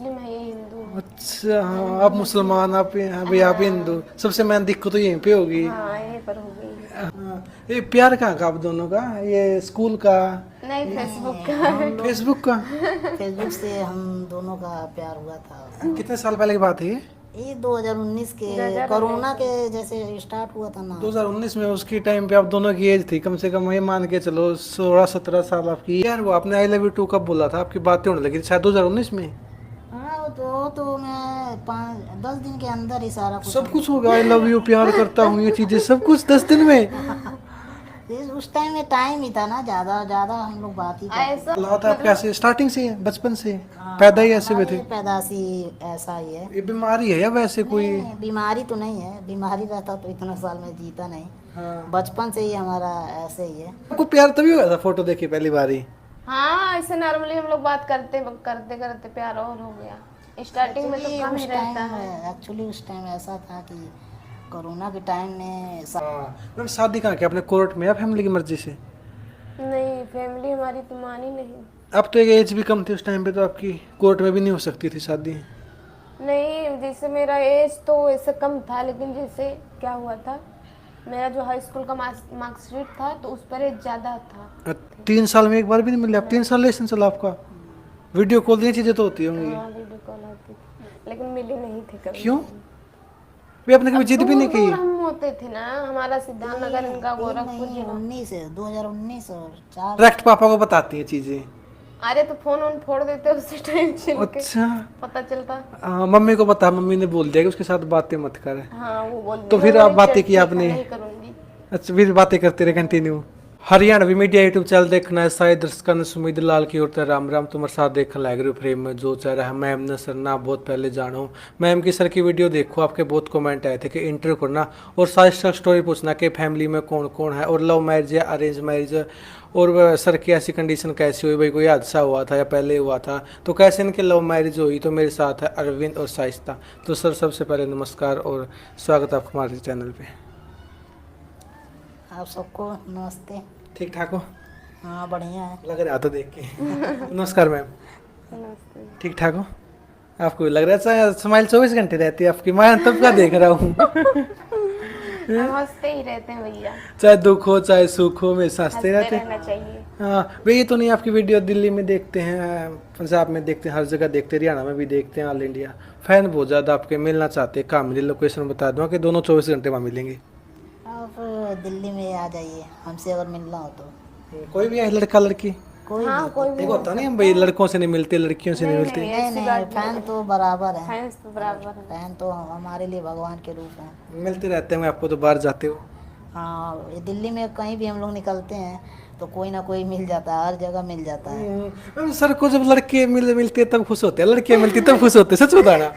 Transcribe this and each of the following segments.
मुस्लिम है, ये हिंदू है। अच्छा हाँ, आप मुसलमान, आप भाई आप हिंदू, सबसे मेन दिक्कत तो यहीं पे होगी। हाँ यहीं पर हो गई है। हाँ, ये प्यार कहाँ का आप दोनों का, ये स्कूल का, नहीं, फेसबुक का हम है। लोग फेसबुक का? फेसबुक से हम दोनों का प्यार हुआ था। कितने साल पहले की बात है ये 2019 के 2019 कोरोना के जैसे स्टार्ट हुआ था ना। 2019 में? उसकी टाइम पे आप दोनों की एज थी कम से कम, ये मान के चलो 16-17 साल आपकी। यार वो आपने आई लव यू टू कब बोला था? आपकी बातें होने लगी थी शायद 2019 में। हाँ तो मैं 5-10 दिन के अंदर ही सारा कुछ सब कुछ हो गया, आई लव यू, प्यार करता हूँ, ये चीजें सब कुछ 10 दिन में? उस टाइम में टाइम ही था ना, ज्यादा ज्यादा हम लोग बात ही करते ऐसा अल्लाह था आपके ऐसे स्टार्टिंग से, बचपन से पैदा ही ऐसे हुए थे? हमारे पैदाशी ऐसा ही है। ये बीमारी है या वैसे कोई? नहीं, बीमारी तो नहीं है, बीमारी रहता तो इतना साल में जीता नहीं। हाँ। बचपन से ही हमारा ऐसे ही है। आपको प्यार तभी हुआ था फोटो देखी पहली बार ही? हाँ, ऐसे नॉर्मली हम लोग बात करते करते करते प्यार और हो गया। स्टार्टिंग में तो कम ही रहता है। एक्चुअली उस टाइम ऐसा था कि कोरोना के टाइम में मैम शादी कहाँ की आपने, कोर्ट में या फैमिली की मर्जी से? नहीं, फैमिली हमारी तो मानी नहीं। अब तो एक एज भी कम थी उस टाइम पे, तो आपकी कोर्ट में भी नहीं हो सकती थी शादी? नहीं, जैसे मेरा एज तो ऐसे कम था, लेकिन जैसे क्या हुआ था, मेरा जो हाई स्कूल का मार्कशीट था तो उस पर एज ज़्यादा था। 3 साल में एक बार भी नहीं मिले? आप 3 साल रिलेशन चला आपका? वीडियो कॉल, ये चीजें तो होती होंगी। हाँ, वीडियो कॉल होती थी, लेकिन मिली नहीं थी कभी। क्यों? भी आपने कभी जिद भी नहीं की? दूर हम होते थे ना, हमारा सिद्धार्थ नगर, इनका गोरखपुर जिला। 2019 और 4 डायरेक्ट पापा को बताती है चीजें? अरे तो फोन ऑन फोड़ देते उसी टाइम से, अच्छा। पता चलता। मम्मी को बता, मम्मी ने बोल दिया कि उसके साथ बातें मत कर। हाँ, वो बोल तो फिर आप बातें की आपने? नहीं करूंगी। अच्छा, फिर बातें करते रहे continue. Haryanvi media YouTube channel देखना है सारे दर्शकों ने, सुमित लाल की ओर से राम राम। तुम्हारे साथ देखने लग रही फ्रेम में जो चाह रहा है मैम ने सर ना बहुत पहले जानो। मैम की सर की वीडियो देखो, आपके बहुत कमेंट आए थे कि इंटरव्यू करना और सारी स्टोरी पूछना कि फैमिली में कौन कौन है, और लव मैरिज है, अरेंज मैरिज है, और सर की ऐसी कंडीशन कैसी हुई, भाई कोई हादसा हुआ था या पहले हुआ था, तो कैसे इनकी लव मैरिज हुई। तो मेरे साथ है अरविंद और साइस्ता। तो सर सबसे पहले नमस्कार और स्वागत है आपका हमारे चैनल पे। आप सबको नमस्ते। ठीक ठाक हो? हाँ बढ़िया है। लग रहा था देख के। नमस्कार मैम। नमस्ते। ठीक ठाक हो? आपको भी लग रहा है स्माइल 24 घंटे रहती है आपकी, मैं तब का देख रहा हूँ। हम हंसते ही रहते हैं भैया, चाहे दुख हो चाहे सुख हो, हमेशा हंसते हंसते रहते रहना चाहिए। हाँ भैया, ये तो नहीं आपकी वीडियो दिल्ली में देखते हैं, पंजाब में देखते हैं, हर जगह देखते हैं, हरियाणा में भी देखते हैं, ऑल इंडिया फैन बहुत ज़्यादा आपके, मिलना चाहते हैं। कहाँ मिले, लोकेशन बता दूँ कि दोनों 24 घंटे वहाँ मिलेंगे। आप दिल्ली में आ जाइए, हमसे अगर मिलना हो तो। कोई भी है, लड़का लड़की? कोई हाँ, भी कोई भी एक होता नहीं हम भाई लड़कों से नहीं मिलते, लड़कियों से नहीं मिलते। नहीं ऐसी नहीं, बात फैन तो बराबर है। फैंस तो बराबर है। फैन तो हमारे लिए भगवान के रूप हैं। मिलते रहते हैं, आपको तो बाहर जाते हो। हाँ, ये दिल्ली में कहीं भी हम लोग निकलते हैं तो कोई ना कोई मिल जाता है, हर जगह मिल जाता है। सर को जब लड़के मिलते तब खुश होते हैं, लड़कियां मिलती तब खुश होते हैं, सच बताना।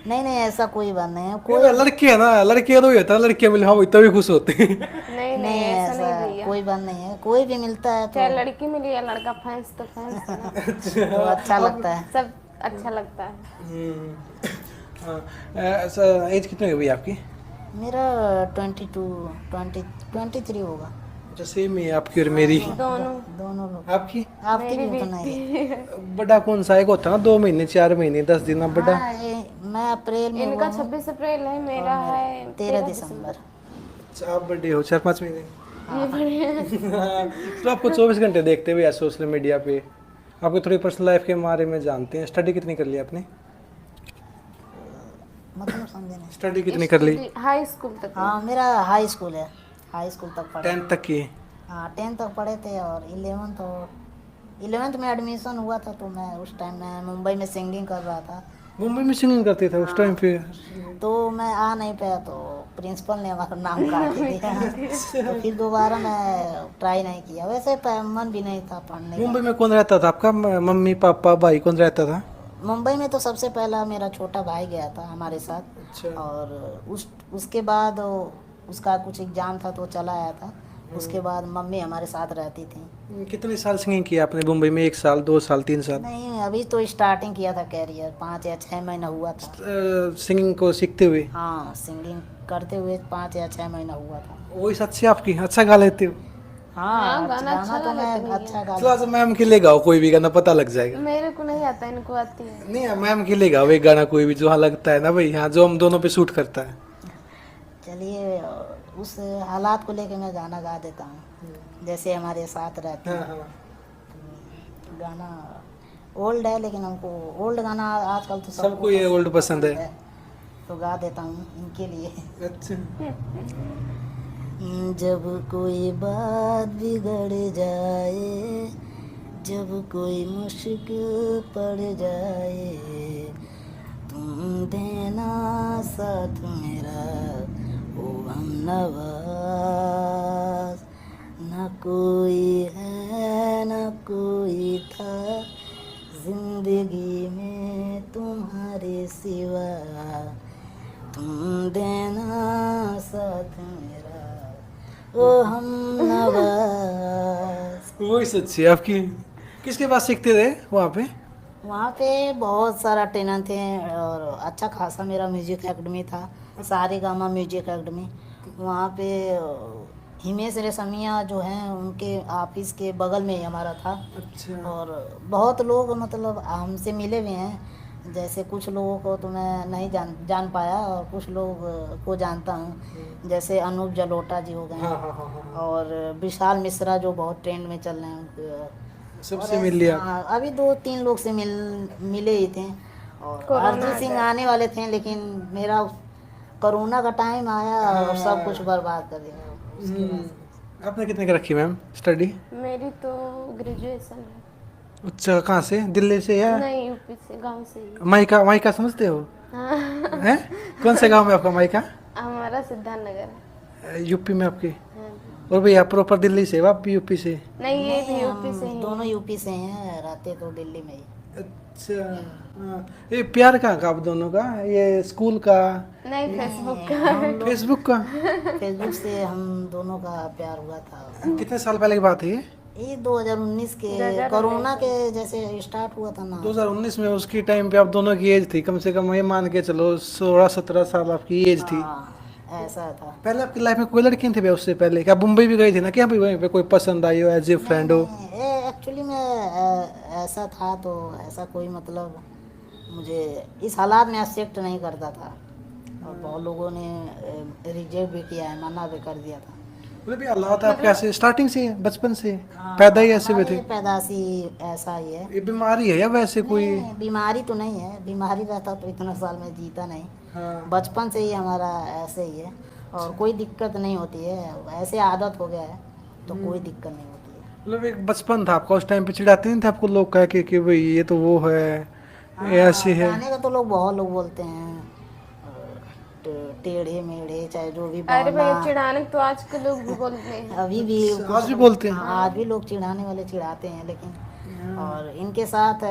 नहीं नहीं, ऐसा कोई बात नहीं है। कोई लड़के है ना, लड़के तो ही होता है, लड़कियां मिले हाँ तभी खुश होते हैं। नहीं नहीं, नहीं ऐसा नहीं ऐसा भैया। कोई बात नहीं है, कोई भी मिलता है तो चाहे लड़की मिली या लड़का, फैंस तो फैंस है ना। तो अच्छा लगता है। सब अच्छा लगता है। ऐसा एज कितनी हुई आपकी? मेरा 23 होगा। अच्छा सेम ही है आपकी और मेरी। दोनों। दोनों लोग। आपकी? आपकी भी उतना ही है। बड़ा कौन सा एक होता है ना, 2 महीने 4 महीने 10 दिन अब बड़ा। हाँ, मैं अप्रैल में इनका हुआ हूँ, 26 अप्रैल है, मेरा है 13 दिसंबर। अच्छा, आप बड़े हो 4-5 महीने। ये बढ़िया। तो आपको 24 घंटे देखते हुए सोशल मीडिया पे, आपको थोड़ी पर्सनल लाइफ के बारे में जानते हैं। स्टडी कितनी कर ली आपने? मतलब समझे नहीं। स्टडी कितनी कर ली? हाई स्कूल तक। हाँ, मेरा हाई स्कूल है, हाई स्कूल तक पढ़े। 10th तक की? हाँ, 10 तक पढ़े थे, और 11th में एडमिशन हुआ था तो मैं उस टाइम मैं मुंबई में सिंगिंग कर रहा था। मुंबई में सिंगिंग करते थे उस टाइम पे? तो मैं आ नहीं पाया तो प्रिंसिपल ने हमारा नाम काट दिया। तो फिर दोबारा मैं ट्राई नहीं किया, वैसे मन भी नहीं था पढ़ने का। मुंबई में कौन रहता था आपका, मम्मी पापा भाई कौन रहता था? मुंबई में तो सबसे पहला मेरा छोटा भाई गया था हमारे साथ। अच्छा। और उसके बाद उसका कुछ एग्जाम था तो चला आया था। उसके बाद मम्मी हमारे साथ रहती थी। कितने साल सिंगिंग किया आपने मुंबई में? 1 साल 2 साल 3 साल? नहीं, अभी तो स्टार्टिंग किया था कैरियर, 5 या 6 महीना हुआ था। सिंगिंग को सीखते हुए? हाँ, सिंगिंग करते हुए 5 या 6 महीना हुआ था। वही अच्छी आपकी, अच्छा गा लेते हो? हाँ गाना अच्छा तो मैं गाते अच्छा गा तो आज मैम के लिए गाओ कोई भी गाना, पता लग जाएगा। मेरे को नहीं आता, इनको आती है। नहीं मैम के लिए गाओ एक गाना कोई भी जो हाँ लगता है ना भाई, हाँ जो हम दोनों पे सूट करता है। चलिए उस हालात को लेके मैं गाना गा देता हूँ, जैसे हमारे साथ रहते हाँ हैं। हाँ। गाना ओल्ड है लेकिन हमको ओल्ड गाना आजकल तो सबको ये ओल्ड पसंद है। तो गा देता हूँ इनके लिए। अच्छा। जब कोई बात बिगड़ जाए, जब कोई मुश्किल पड़ जाए, तुम देना साथ मेरा ओ हमनवाज। न कोई है न कोई था जिंदगी में तुम्हारे सिवा, तुम देना साथ मेरा ओ हमनवाज। वॉइस अच्छी है आपकी। किसके पास सीखते थे वहाँ पे? वहाँ पे बहुत सारा ट्रेनर थे और अच्छा खासा मेरा म्यूजिक एकेडमी था, सारेगामा म्यूजिक एकेडमी। वहाँ पे हिमेश रेशमिया जो हैं उनके ऑफिस के बगल में ही हमारा था। अच्छा। और बहुत लोग मतलब हमसे मिले हुए हैं, जैसे कुछ लोगों को तो मैं नहीं जान पाया और कुछ लोग को जानता हूँ, जैसे अनूप जलोटा जी हो गए हाँ हैं, हाँ हाँ हाँ। और विशाल मिश्रा जो बहुत ट्रेंड में चल रहे हैं उनके। सबसे और मिल लिया? हाँ, अभी 2-3 लोग से मिले ही थे। और कोरोना अरिजीत आ सिंह गया। आने वाले थे लेकिन मेरा कोरोना का टाइम आया और सब कुछ बर्बाद कर दिया उसके बाद। आपने कितने की रखी मैम स्टडी? मेरी तो ग्रेजुएशन है। अच्छा, कहाँ से, दिल्ली से या? नहीं, यूपी से, गांव से ही। मायका, मायका समझते हो? हाँ। हैं? कौन से गांव में आपका मायका? हमारा सिद्धार्थ नगर है। यूपी में आपके? हाँ। और भैया प्रॉपर दिल्ली से, आप भी यूपी से? नहीं, ये भी नहीं, यूपी से हम ही दोनों है। यूपी से हैं, रहते तो दिल्ली में ही। अच्छा। हाँ। ये प्यार कहाँ का आप दोनों का? ये स्कूल का? नहीं, फेसबुक का है। फेसबुक का? फेसबुक से हम दोनों का प्यार हुआ था। कितने साल पहले की बात है ये? 2019 के 2019 कोरोना के जैसे स्टार्ट हुआ था ना। 2019 में? उसकी टाइम पे आप दोनों की एज थी कम से कम, ये मान के चलो 16-17 साल आपकी एज थी। हाँ, ऐसा था। पहले आपकी लाइफ में कोई लड़की नहीं थी भैया उससे पहले? क्या मुंबई भी गई थी ना, क्या भाई वहीं पे कोई पसंद आई हो एज ए फ्रेंड हो? एक्चुअली में ऐसा था तो ऐसा कोई मतलब मुझे इस हालात में एक्सेप्ट नहीं करता था, और बहुत लोगों ने रिजेक्ट भी किया है, मना भी कर दिया था। मतलब ये हालात आपके ऐसे स्टार्टिंग से, बचपन से पैदा ही ऐसे हुए थे? हमारे पैदाशी ऐसा ही है। ये बीमारी है या वैसे कोई? नहीं, बीमारी तो नहीं है, बीमारी रहता तो इतना साल में जीता नहीं। हाँ। बचपन से ही हमारा ऐसे ही है और कोई दिक्कत नहीं होती है, ऐसे आदत हो गया है तो कोई दिक्कत नहीं होती है। मतलब एक बचपन था आपका, उस टाइम पे चिढ़ाते नहीं थे आपको लोग कह के कि भाई ये तो वो है, ये ऐसे है? गाने का तो लोग बहुत लोग बोलते हैं, टेढ़े मेढ़े चाहे जो भी अरे भैया, बोलना। चिढ़ाने को तो आज के लोग भी बोलते हैं। अभी भी आज भी बोलते हैं? हाँ, आज भी लोग चिढ़ाने वाले चिढ़ाते हैं, लेकिन और इनके साथ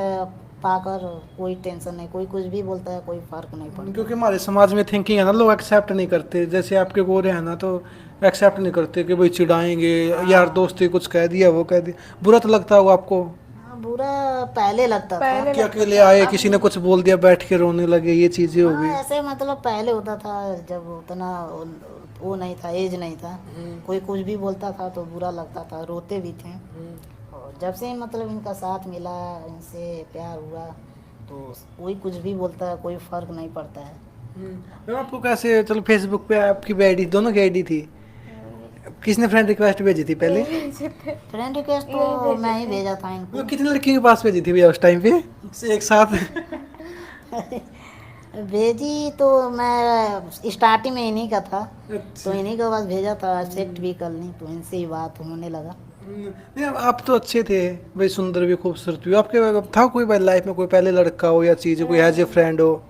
पाकर कोई टेंशन नहीं, कोई कुछ भी बोलता है कोई फर्क नहीं पड़ता। क्योंकि हमारे समाज में थिंकिंग है ना, लोग एक्सेप्ट नहीं करते। जैसे आपके गोरे हैं ना तो एक्सेप्ट नहीं करते कि भाई चिढ़ाएंगे, यार दोस्ती कुछ कह दिया वो कह दिया, बुरा तो लगता होगा आपको? हाँ, बुरा पहले लगता था। कि अकेले आए किसी ने कुछ बोल दिया बैठ के रोने लगे, ये चीजें हो गई? हाँ, ऐसे मतलब पहले होता था जब उतना वो नहीं था, एज नहीं था, कोई कुछ भी बोलता था तो बुरा लगता था, रोते भी थे। और जब से मतलब इनका साथ मिला, इनसे प्यार हुआ तो कोई कुछ भी बोलता है कोई फर्क नहीं पड़ता है। मैम आपको कैसे, चलो फेसबुक पे आपकी भी आईडी, दोनों की आईडी थी, किसने फ्रेंड रिक्वेस्ट भेजी थी पहले? फ्रेंड रिक्वेस्ट तो मैं ही भेजा था इनको। मतलब कितनी लड़कियों के पास भेजी थी भैया उस टाइम पे एक साथ? भेजी तो मैं स्टार्टिंग में इन्हीं का था, तो इन्हीं के पास भेजा था, एक्सेप्ट भी कर ली, तो इनसे ही बात होने लगा। नहीं आप तो अच्छे थे भाई, सुंदर भी खूबसूरत भी। आपके था कोई भाई लाइफ में कोई पहले लड़का हो या चीज, कोई एज ए फ्रेंड हो?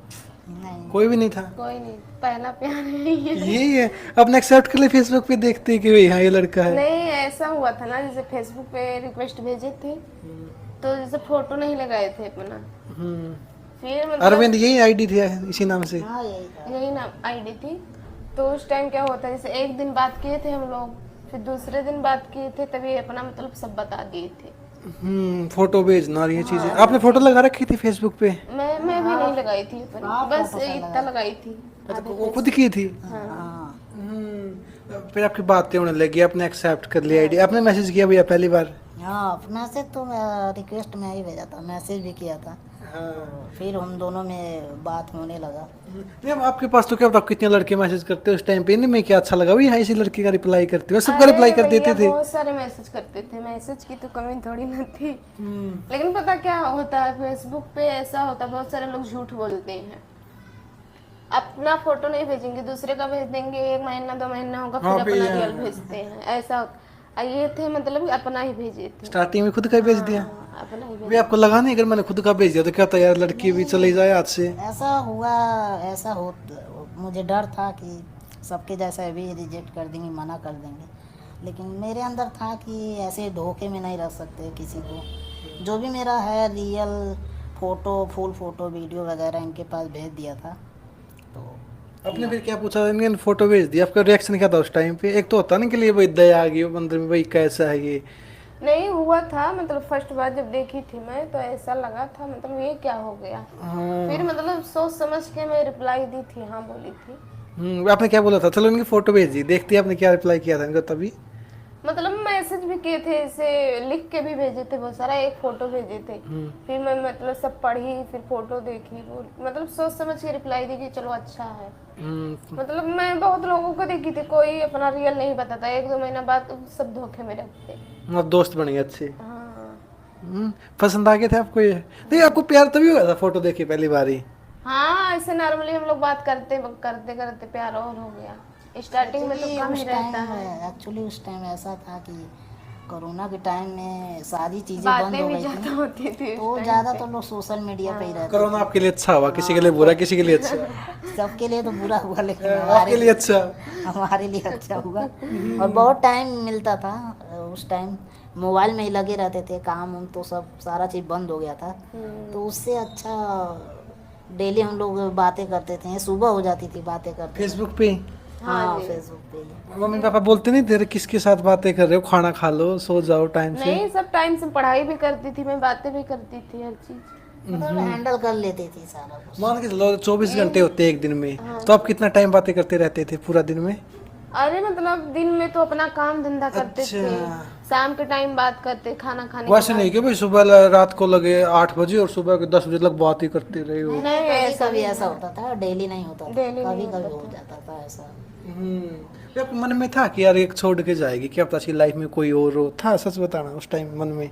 नहीं, कोई भी नहीं था? कोई नहीं, पहला प्यार है ये। यही है, अपने एक्सेप्ट कर ले फेसबुक पे देखते हैं कि भाई हाँ ये लड़का है। नहीं, ऐसा हुआ था ना, जैसे फेसबुक पे रिक्वेस्ट भेजे थे तो जैसे फोटो नहीं लगाए थे अपना, फिर मतलब अरविंद यही आईडी थी इसी नाम से? हाँ यही था। यही ना आईडी थी। तो उस टाइम क्या होता है, जैसे एक दिन बात किए थे हम लोग, फिर दूसरे दिन बात किए थे, तभी अपना मतलब सब बता दिए थे। फोटो भेजना और ये चीजें। आपने फोटो लगा रखी थी फेसबुक पे? मैं भी नहीं लगाई थी अपनी, हाँ, बस फोटो इतना लगाई थी। अच्छा, वो खुद की थी? हाँ, फिर आपकी बातें होने लगी, आपने एक्सेप्ट कर लिया आईडी, आपने मैसेज किया भैया पहली बार? हाँ, मैसेज तो रिक्वेस्ट में ही भेजा था, मैसेज भी किया था। हाँ। फिर हम दोनों में बात होने लगा। नहीं, अब आपके पास तो क्या बताओ कितने लड़के मैसेज करते हो उस टाइम पे, नहीं मैं क्या अच्छा लगा भाई, हाँ इसी लड़के का रिप्लाई करते हो, सबका अरे रिप्लाई कर भैया, देते थे। बहुत सारे मैसेज करते थे, मैसेज की तो कमी थोड़ी ना थी। लेकिन पता क्या होता है, फेसबुक पे ऐसा होता है, बहुत सारे लोग झूठ बोलते हैं। अपना फोटो नहीं भेजेंगे, दूसरे का भेज देंगे, 1 महीना 2 महीना होगा हाँ फिर अपना भैया। रियल भेजते हैं, ऐसा होता। ये थे मतलब अपना ही भेजे थे। स्टार्टिंग में खुद का ही भेज दिया? हाँ, अपना ही भाई आपको लगा नहीं अगर मैंने खुद का भेज दिया तो क्या होता यार, लड़की भी चली जाए हाथ से? ऐसा हुआ, ऐसा हो, मुझे डर था कि सबके जैसा भी रिजेक्ट कर देंगे, मना कर देंगे। लेकिन मेरे अंदर था कि ऐसे धोखे में नहीं रख सकते किसी को। जो भी मेरा है real photo, full photo, video वगैरह इनके पास भेज दिया था। तो आपने फिर क्या पूछा, इनके फोटो भेज दिया, आपका रिएक्शन क्या था उस टाइम पे? एक तो होता ना कि लिए भाई दया आ गई हो अंदर में, भाई कैसा है ये। नहीं हुआ था, मतलब फर्स्ट बार जब देखी थी मैं तो ऐसा लगा था, मतलब ये क्या हो गया। हाँ। फिर मतलब सोच समझ के मैं रिप्लाई दी थी, हाँ बोली थी। आपने क्या बोला था? चलो इनकी फोटो भेज दी, देखती आपने क्या रिप्लाई किया था इनका तभी? मतलब मैसेज भी किए थे, इसे लिख के भी भेजे थे बहुत सारा, एक फोटो भेजे थे। फिर मैं मतलब सब पढ़ी, फिर फोटो देखी, वो मतलब सोच समझ के रिप्लाई दी कि चलो अच्छा है। मतलब मैं बहुत लोगों को देखी थी, कोई अपना रियल नहीं बताता, 1-2 महीना बाद सब धोखे में रखते। आप दोस्त बन गए अच्छे। हाँ पसंद आ गए थे आपको ये? नहीं आपको प्यार तभी हुआ था फोटो देखे पहली बार ही? हाँ, ऐसे नॉर्मली हम लोग बात करते करते करते प्यार और हो गया। स्टार्टिंग में तो कम ही रहता है, एक्चुअली उस टाइम ऐसा था कि कोरोना के टाइम में सारी चीज़ें बंद बातें हो भी गई ज्यादा थी। होती थी उस तो time ज़्यादा पे। तो लोग सोशल मीडिया पे ही रहते कोरोना आपके लिए अच्छा हुआ, किसी के लिए बुरा, किसी के लिए अच्छा? थे। सबके लिए तो बुरा हुआ, लेकिन आपके लिए अच्छा? हमारे लिए अच्छा हुआ। और बहुत टाइम मिलता था उस टाइम, मोबाइल में ही लगे रहते थे, काम उम तो सब सारा चीज़ बंद हो गया था। तो उससे अच्छा डेली हम लोग बातें करते थे, सुबह हो जाती थी बातें करते। फेसबुक पे? हाँ, फेसबुक पे ही। मम्मी पापा बोलते नहीं तेरे किसके साथ बातें कर रहे हो, खाना खा लो, सो जाओ टाइम से? नहीं, सब टाइम से पढ़ाई भी करती थी मैं, बातें भी करती थी, हर चीज मतलब हैंडल कर लेती थी सारा कुछ। मान के चलो 24 घंटे होते एक दिन में, तो आप कितना टाइम बातें करते रहते थे पूरा दिन में? अरे मतलब दिन में तो अपना काम धंधा करते थे, अच्छा। शाम के टाइम बात करते, खाना खाने वैसे के नहीं कि भाई सुबह रात को लगे 8 बजे और सुबह के 10 बजे तक बात ही करते रहे हो? नहीं, नहीं, कभी ऐसा कभी नहीं ऐसा होता था, डेली नहीं होता था, Daily कभी नहीं कभी होता हो था। जाता था ऐसा। फिर आपके मन में था कि यार एक छोड़ के जाएगी, क्या पता इसकी लाइफ में कोई और हो, था सच बताना उस टाइम मन में?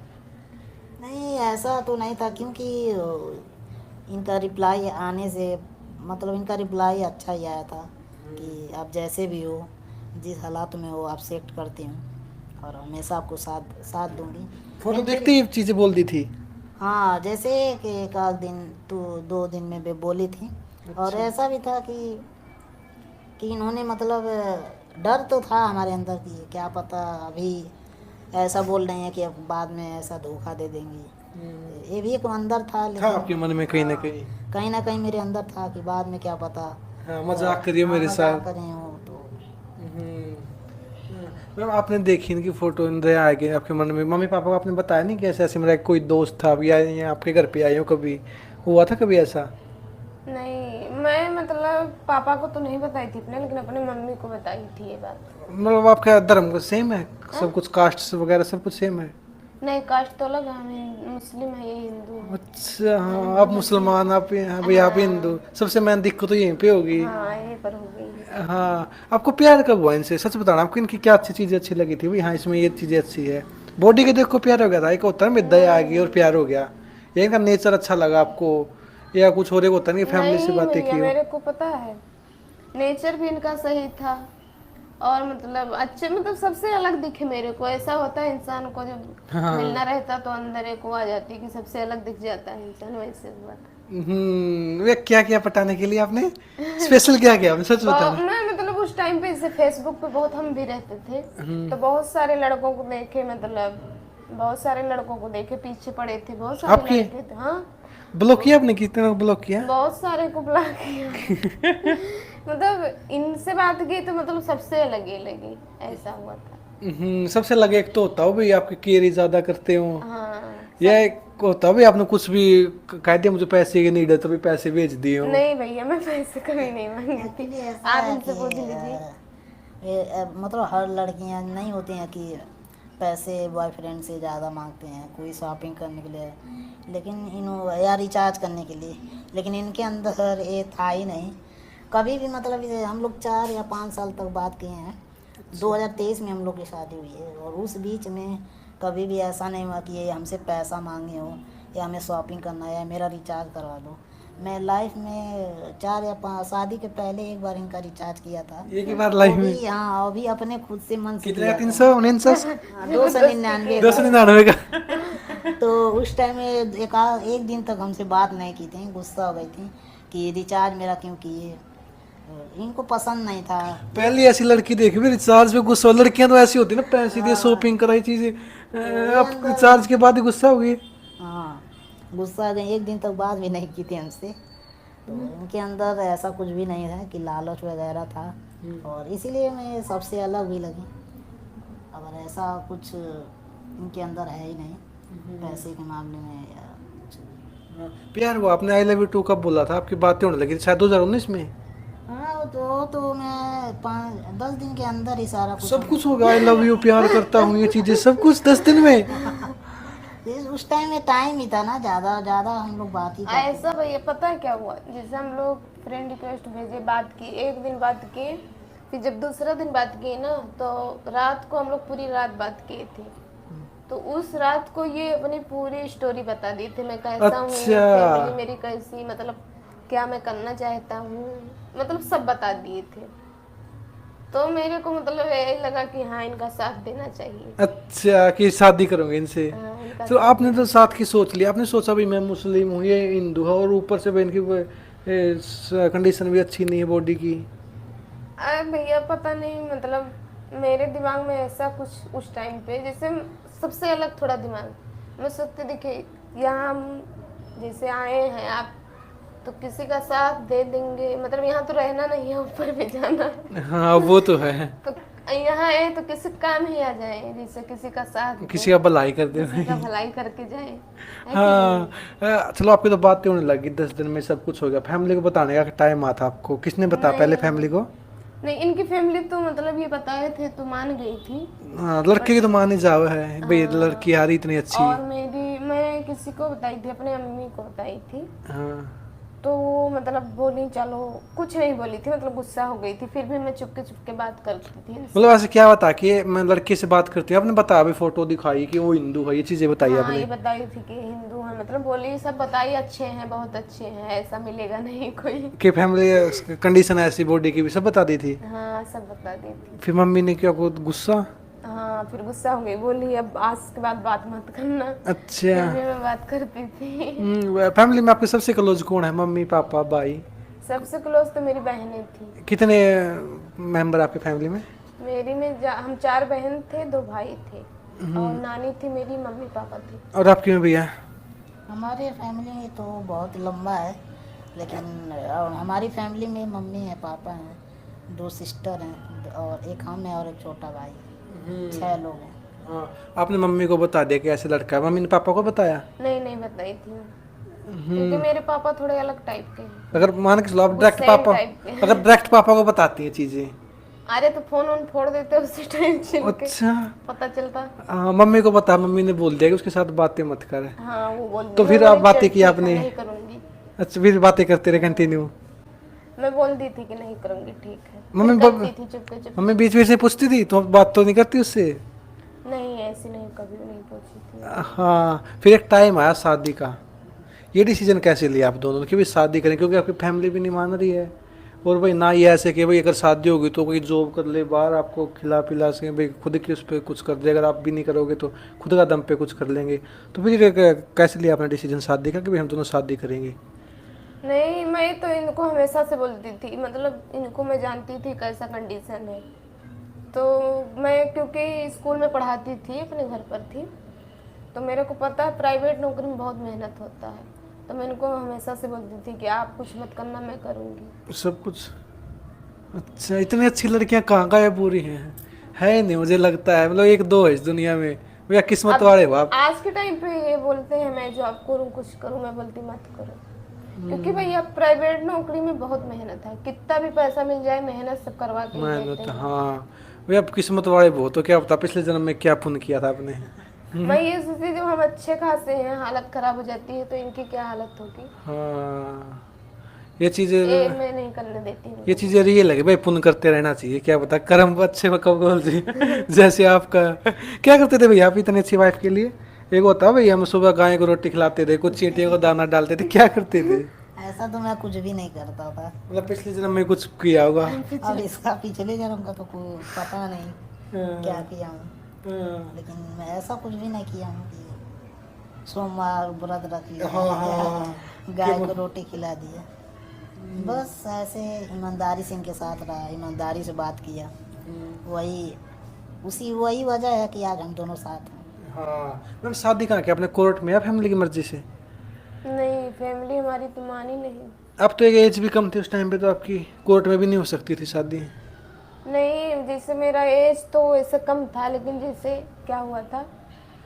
नहीं, ऐसा तो नहीं था, क्योंकि इनका रिप्लाई आने से, मतलब इनका रिप्लाई अच्छा ही आया था कि आप जैसे भी हो, जिस हालात में हो, आप एक्सेप्ट करती हूँ और हमेशा आपको साथ साथ दूंगी। फोटो देखते ही चीजें बोल दी थी? हाँ, जैसे कि एक आध दिन तो 2 दिन में भी बोली थी। और ऐसा भी था कि इन्होंने मतलब डर तो था हमारे अंदर कि क्या पता अभी ऐसा बोल रही हैं कि अब बाद में ऐसा धोखा दे देंगी, ये भी एक अंदर था। था लेकिन आपके मन में कहीं ना कहीं मेरे अंदर था कि बाद में क्या पता हाँ, मजाक करिए मेरे मजाक साथ। करें हो तो। मैम आपने देखी इनकी फोटो इंद्र आ गई आपके मन में, मम्मी पापा को आपने बताया नहीं कि ऐसे ऐसे मेरा कोई दोस्त था अभी आए या आपके घर पे आए हो, कभी हुआ था कभी ऐसा? नहीं, मैं मतलब पापा को तो नहीं बताई थी अपने, लेकिन अपने मम्मी को बताई थी ये बात। मतलब आपका धर्म का सेम है सब कुछ, कास्ट वगैरह सब कुछ सेम है? नहीं, कास्ट तो अलग है, हम मुस्लिम है, ये हिंदू है। अच्छा हाँ, आप मुसलमान, आप हाँ भाई आप हिंदू, सबसे मेन दिक्कत तो यहीं पे होगी। हाँ, यहीं पर हो गई। हाँ, आपको प्यार कब हुआ इनसे, सच बताना, आपको इनकी क्या अच्छी चीजें अच्छी लगी थी भाई, हाँ इसमें ये चीजें अच्छी है? बॉडी के देखो प्यार हो गया था, एक होता है ना दया आ गई और प्यार हो गया, या इनका नेचर अच्छा लगा आपको, या कुछ और एक होता है ना फैमिली से नहीं बातें भैया, की हो? मेरे को पता है, नेचर भी इनका सही था और मतलब अच्छे, मतलब सबसे अलग दिखे मेरे को। ऐसा होता है इंसान को जब मिलना रहता तो अंदर एक वो आ जाती है कि सबसे अलग दिख जाता है इंसान, वैसे हुआ था। वे क्या क्या पटाने के लिए आपने स्पेशल क्या किया आपने, सच बताना? मैं मतलब उस टाइम पे जैसे फेसबुक पे बहुत हम भी रहते थे, तो बहुत सारे लड़कों को देखे, मतलब बहुत सारे लड़कों को देखे, पीछे पड़े थे बहुत सारे आपके? लड़के थे। हाँ, ब्लॉक किया आपने, कितने लोग ब्लॉक किया? बहुत सारे को ब्लॉक किया। मतलब इनसे बात की तो मतलब सबसे अलग ही लगी, ऐसा हुआ था। सबसे लगे एक तो होता हो भाई आपकी केयर ही ज्यादा करते हो, हाँ, या एक होता हो भाई आपने कुछ भी कह दिया मुझे पैसे की नीड है तो भी पैसे भेज दिए हो? नहीं भैया, मैं पैसे कभी नहीं मांगी थी, Actually ऐसा आप है इनसे कि, पूछ लीजिए। मतलब हर लड़कियां नहीं होती हैं कि पैसे बॉयफ्रेंड से ज़्यादा मांगते हैं, कोई शॉपिंग करने के लिए, लेकिन या रिचार्ज करने के लिए, लेकिन इनके अंदर ये था ही नहीं कभी भी। मतलब ये हम लोग 4 या 5 साल तक बात किए हैं। 2023 में हम लोग की शादी हुई है और उस बीच में कभी भी ऐसा नहीं हुआ कि ये हमसे पैसा मांगे हो या हमें शॉपिंग करना है या मेरा रिचार्ज करवा दो। मैं लाइफ में 4 या 5 शादी के पहले एक बार इनका रिचार्ज किया था। एक ही बार लाइफ में? हाँ, अभी अपने खुद से मन से कितना? किया था। 349? 299 299 का। तो उस टाइम में एक दिन तक हमसे बात नहीं की थी, गुस्सा हो गई थी कि रिचार्ज मेरा क्यों किए। इनको पसंद नहीं था। पहली ऐसी लड़की देखी भी रिचार्ज पे गुस्सा। लड़कियां तो ऐसी होती है ना, पैसे दिए शॉपिंग कराई चीजें, अब रिचार्ज के बाद ही गुस्सा हो गई। हाँ, गुस्सा आ गई। एक दिन तक बात भी नहीं की थी हमसे। तो इनके अंदर ऐसा कुछ भी नहीं था कि लालच वगैरह था, और इसीलिए मैं सबसे अलग भी लगी। अगर ऐसा कुछ इनके अंदर है ही नहीं पैसे के मामले में या कुछ। प्यार वो आपने आई लव यू 2 कब बोला था? आपकी बातें होने लगी थी शायद 2019 में। हाँ, तो मैं 10 दिन के अंदर ही सारा कुछ सब कुछ होगा, आई लव यू, प्यार करता हूँ, ये चीजें सब कुछ 10 दिन में। उस टाइम में टाइम ही था ना, ज़्यादा हम लोग बात ही करते ऐसा भैया पता है क्या हुआ, जैसे हम लोग फ्रेंड रिक्वेस्ट भेजे, बात की, एक दिन बात किए, फिर जब दूसरा दिन बात की ना तो रात को हम लोग पूरी रात बात किए थे। तो उस रात को ये अपनी पूरी स्टोरी बता दी थी, मैं कैसा हूँ, फैमिली मेरी कैसी, मतलब क्या मैं करना चाहता हूँ, मतलब सब बता दिए थे। तो मेरे को मतलब यही लगा कि हाँ इनका साथ देना चाहिए। अच्छा, कि शादी करोगे इनसे? हाँ, इनका तो आपने तो साथ की सोच लिया, आपने सोचा भी मैं मुस्लिम हूँ, ये हिंदू है, और ऊपर से इनकी कंडीशन भी अच्छी नहीं है बॉडी की। अरे भैया पता नहीं, मतलब मेरे दिमाग में ऐसा कुछ उस टाइम पे, जैसे सबसे अलग थोड़ा दिमाग, मैं सोचती देखिए यहाँ हम जैसे आए हैं, आप तो किसी का साथ दे देंगे, मतलब यहाँ तो रहना नहीं है, ऊपर भी जाना है। हाँ वो तो है। तो यहाँ आए तो किसी काम ही आ जाए, जैसे किसी का साथ दो, किसी का भलाई कर दे। किसी का भलाई करके जाए, है कि हाँ चलो, आपकी तो बातें होने लगी, 10 दिन में सब कुछ हो गया। फैमिली को बताने का टाइम आता आपको? किसने बताया पहले फैमिली को? नहीं, इनकी फैमिली तो मतलब ये बताए थे तो मान गई थी। हाँ, लड़के की तो मान ही जाओ है भाई, लड़की आ रही इतनी अच्छी। और मैं किसी को बताई थी, अपने अम्मी को बताई थी। हाँ, तो वो मतलब बोली चलो, कुछ नहीं बोली थी, मतलब गुस्सा हो गई थी, फिर भी मैं चुपके बात करती थी इनसे। मतलब ऐसे क्या बता कि मैं लड़के से बात करती हूँ? आपने बताया अभी, फोटो दिखाई कि वो हिंदू है, ये चीजें बताई हाँ, आपने? ये बताई थी कि हिंदू है, मतलब बोली सब बताई, अच्छे हैं, बहुत अच्छे हैं, ऐसा मिलेगा नहीं कोई। कि फैमिली कंडीशन ऐसी बॉडी की भी सब बता दी थी? हाँ, सब बता दी थी। फिर मम्मी ने क्या को गुस्सा? हाँ, फिर गुस्सा हो गई, बोली अब आज के बाद बात मत करना। अच्छा। फिर भी मैं बात करती थी। फैमिली में आपके सबसे क्लोज कौन है? मम्मी, पापा, भाई? सबसे क्लोज तो मेरी बहनें थी। कितने मेंबर आपके फैमिली में? हम 4 बहन थे, 2 भाई थे, और नानी थी मेरी, मम्मी पापा थे। और आपकी में भैया? हमारे फैमिली में तो बहुत लंबा है, लेकिन हमारी फैमिली में मम्मी है, पापा हैं, 2 सिस्टर हैं, और एक हम है और एक छोटा भाई, 6 लोग हैं। हाँ, आपने मम्मी को बता दिया कि ऐसे लड़का है? मम्मी ने पापा को बताया? नहीं बताई थी, क्योंकि मेरे पापा थोड़े अलग टाइप के हैं। अगर मान के चलो आप डायरेक्ट same पापा, type के हैं। अगर डायरेक्ट पापा को बताती हैं चीजें? अरे तो फोन फोड़ देते उसी टाइम छिल के, अच्छा। पता चलता। हाँ, मम्मी को बता, मम्मी ने बोल दिया कि उसके साथ बातें मत कर। हाँ, वो बोल तो फिर आप बातें की आपने? नहीं करूंगी। अच्छा, फिर बातें करते रहे कंटिन्यू? मैं बोल दी थी कि नहीं करूंगी, ठीक है। मम्मी फिर करती थी चुपके। मम्मी बीच बीच से पूछती थी, तो बात तो नहीं करती उससे? नहीं, ऐसी नहीं, कभी नहीं पूछी थी। हाँ, फिर एक टाइम आया शादी का। ये डिसीजन कैसे लिया आप दोनों कि भाई शादी करें? क्योंकि आपकी फैमिली भी नहीं मान रही है, और भाई ना ये ऐसे कि भाई अगर शादी होगी तो कोई जॉब कर ले बाहर, आपको खिला पिला से भाई खुद की उस पर कुछ कर दे, अगर आप भी नहीं करोगे तो खुद का दम पे कुछ कर लेंगे। तो फिर कैसे लिया आपने डिसीजन शादी का कि भाई हम दोनों शादी करेंगे? नहीं, मैं तो इनको हमेशा से बोलती थी, मतलब इनको मैं जानती थी कैसा कंडीशन है। तो मैं क्योंकि स्कूल में पढ़ाती थी, अपने घर पर थी, तो मेरे को पता है प्राइवेट नौकरी में बहुत मेहनत होता है। तो मैं इनको हमेशा से बोलती थी कि आप कुछ मत करना, मैं करूँगी सब कुछ। अच्छा, इतनी अच्छी लड़कियां कहाँ गायब हो रही हैं? है नहीं, मुझे लगता है मतलब 1-2 है इस दुनिया में। भैया किस्मत वाले हो आप। आज के टाइम पे ये बोलते हैं मैं जॉब करूँ, कुछ करूँ, मैं बोलती मत करो। क्योंकि भैया प्राइवेट नौकरी में बहुत मेहनत है, कितना भी पैसा मिल जाए मेहनत सब करवा के ही मेहनत, देते हैं। हाँ वे अब किस्मत वाले बहुत हो, क्या पता पिछले जन्म में क्या पुण्य किया था आपने। मैं ये सोचती जब हम अच्छे खासे हैं हालत खराब हो जाती है तो इनकी क्या हालत होगी। हाँ ये चीजें, ये मैं नहीं करने देती हूँ। ये चीजें रियल है कि भाई पुण्य करते रहना चाहिए, क्या पता कर्म अच्छे में कब बोल जी। जैसे आपका क्या करते थे भैया आप इतनी अच्छी वाइफ के लिए? एक होता भाई हम सुबह गाय को रोटी खिलाते थे, कुछ चींटियों को दाना डालते थे, क्या करते थे? ऐसा तो मैं कुछ भी नहीं करता था। मतलब पिछले जन्म में कुछ किया होगा। अब इसका पिछले जन्म का तो कोई पता नहीं क्या किया हूँ, लेकिन मैं ऐसा कुछ भी नहीं किया हूँ कि सोमवार व्रत रख लिया, गाय को रोटी खिला दिया। बस ऐसे ईमानदारी से इनके साथ रहा, ईमानदारी से बात किया, वही वजह है कि आज हम दोनों साथ हैं। हाँ मैम शादी कहाँ की आपने, कोर्ट में या फैमिली की मर्जी से? नहीं, फैमिली हमारी तो मानी नहीं। अब तो एक एज भी कम थी उस टाइम पे, तो आपकी कोर्ट में भी नहीं हो सकती थी शादी। नहीं, जैसे मेरा एज तो वैसे कम था, लेकिन जैसे क्या हुआ था,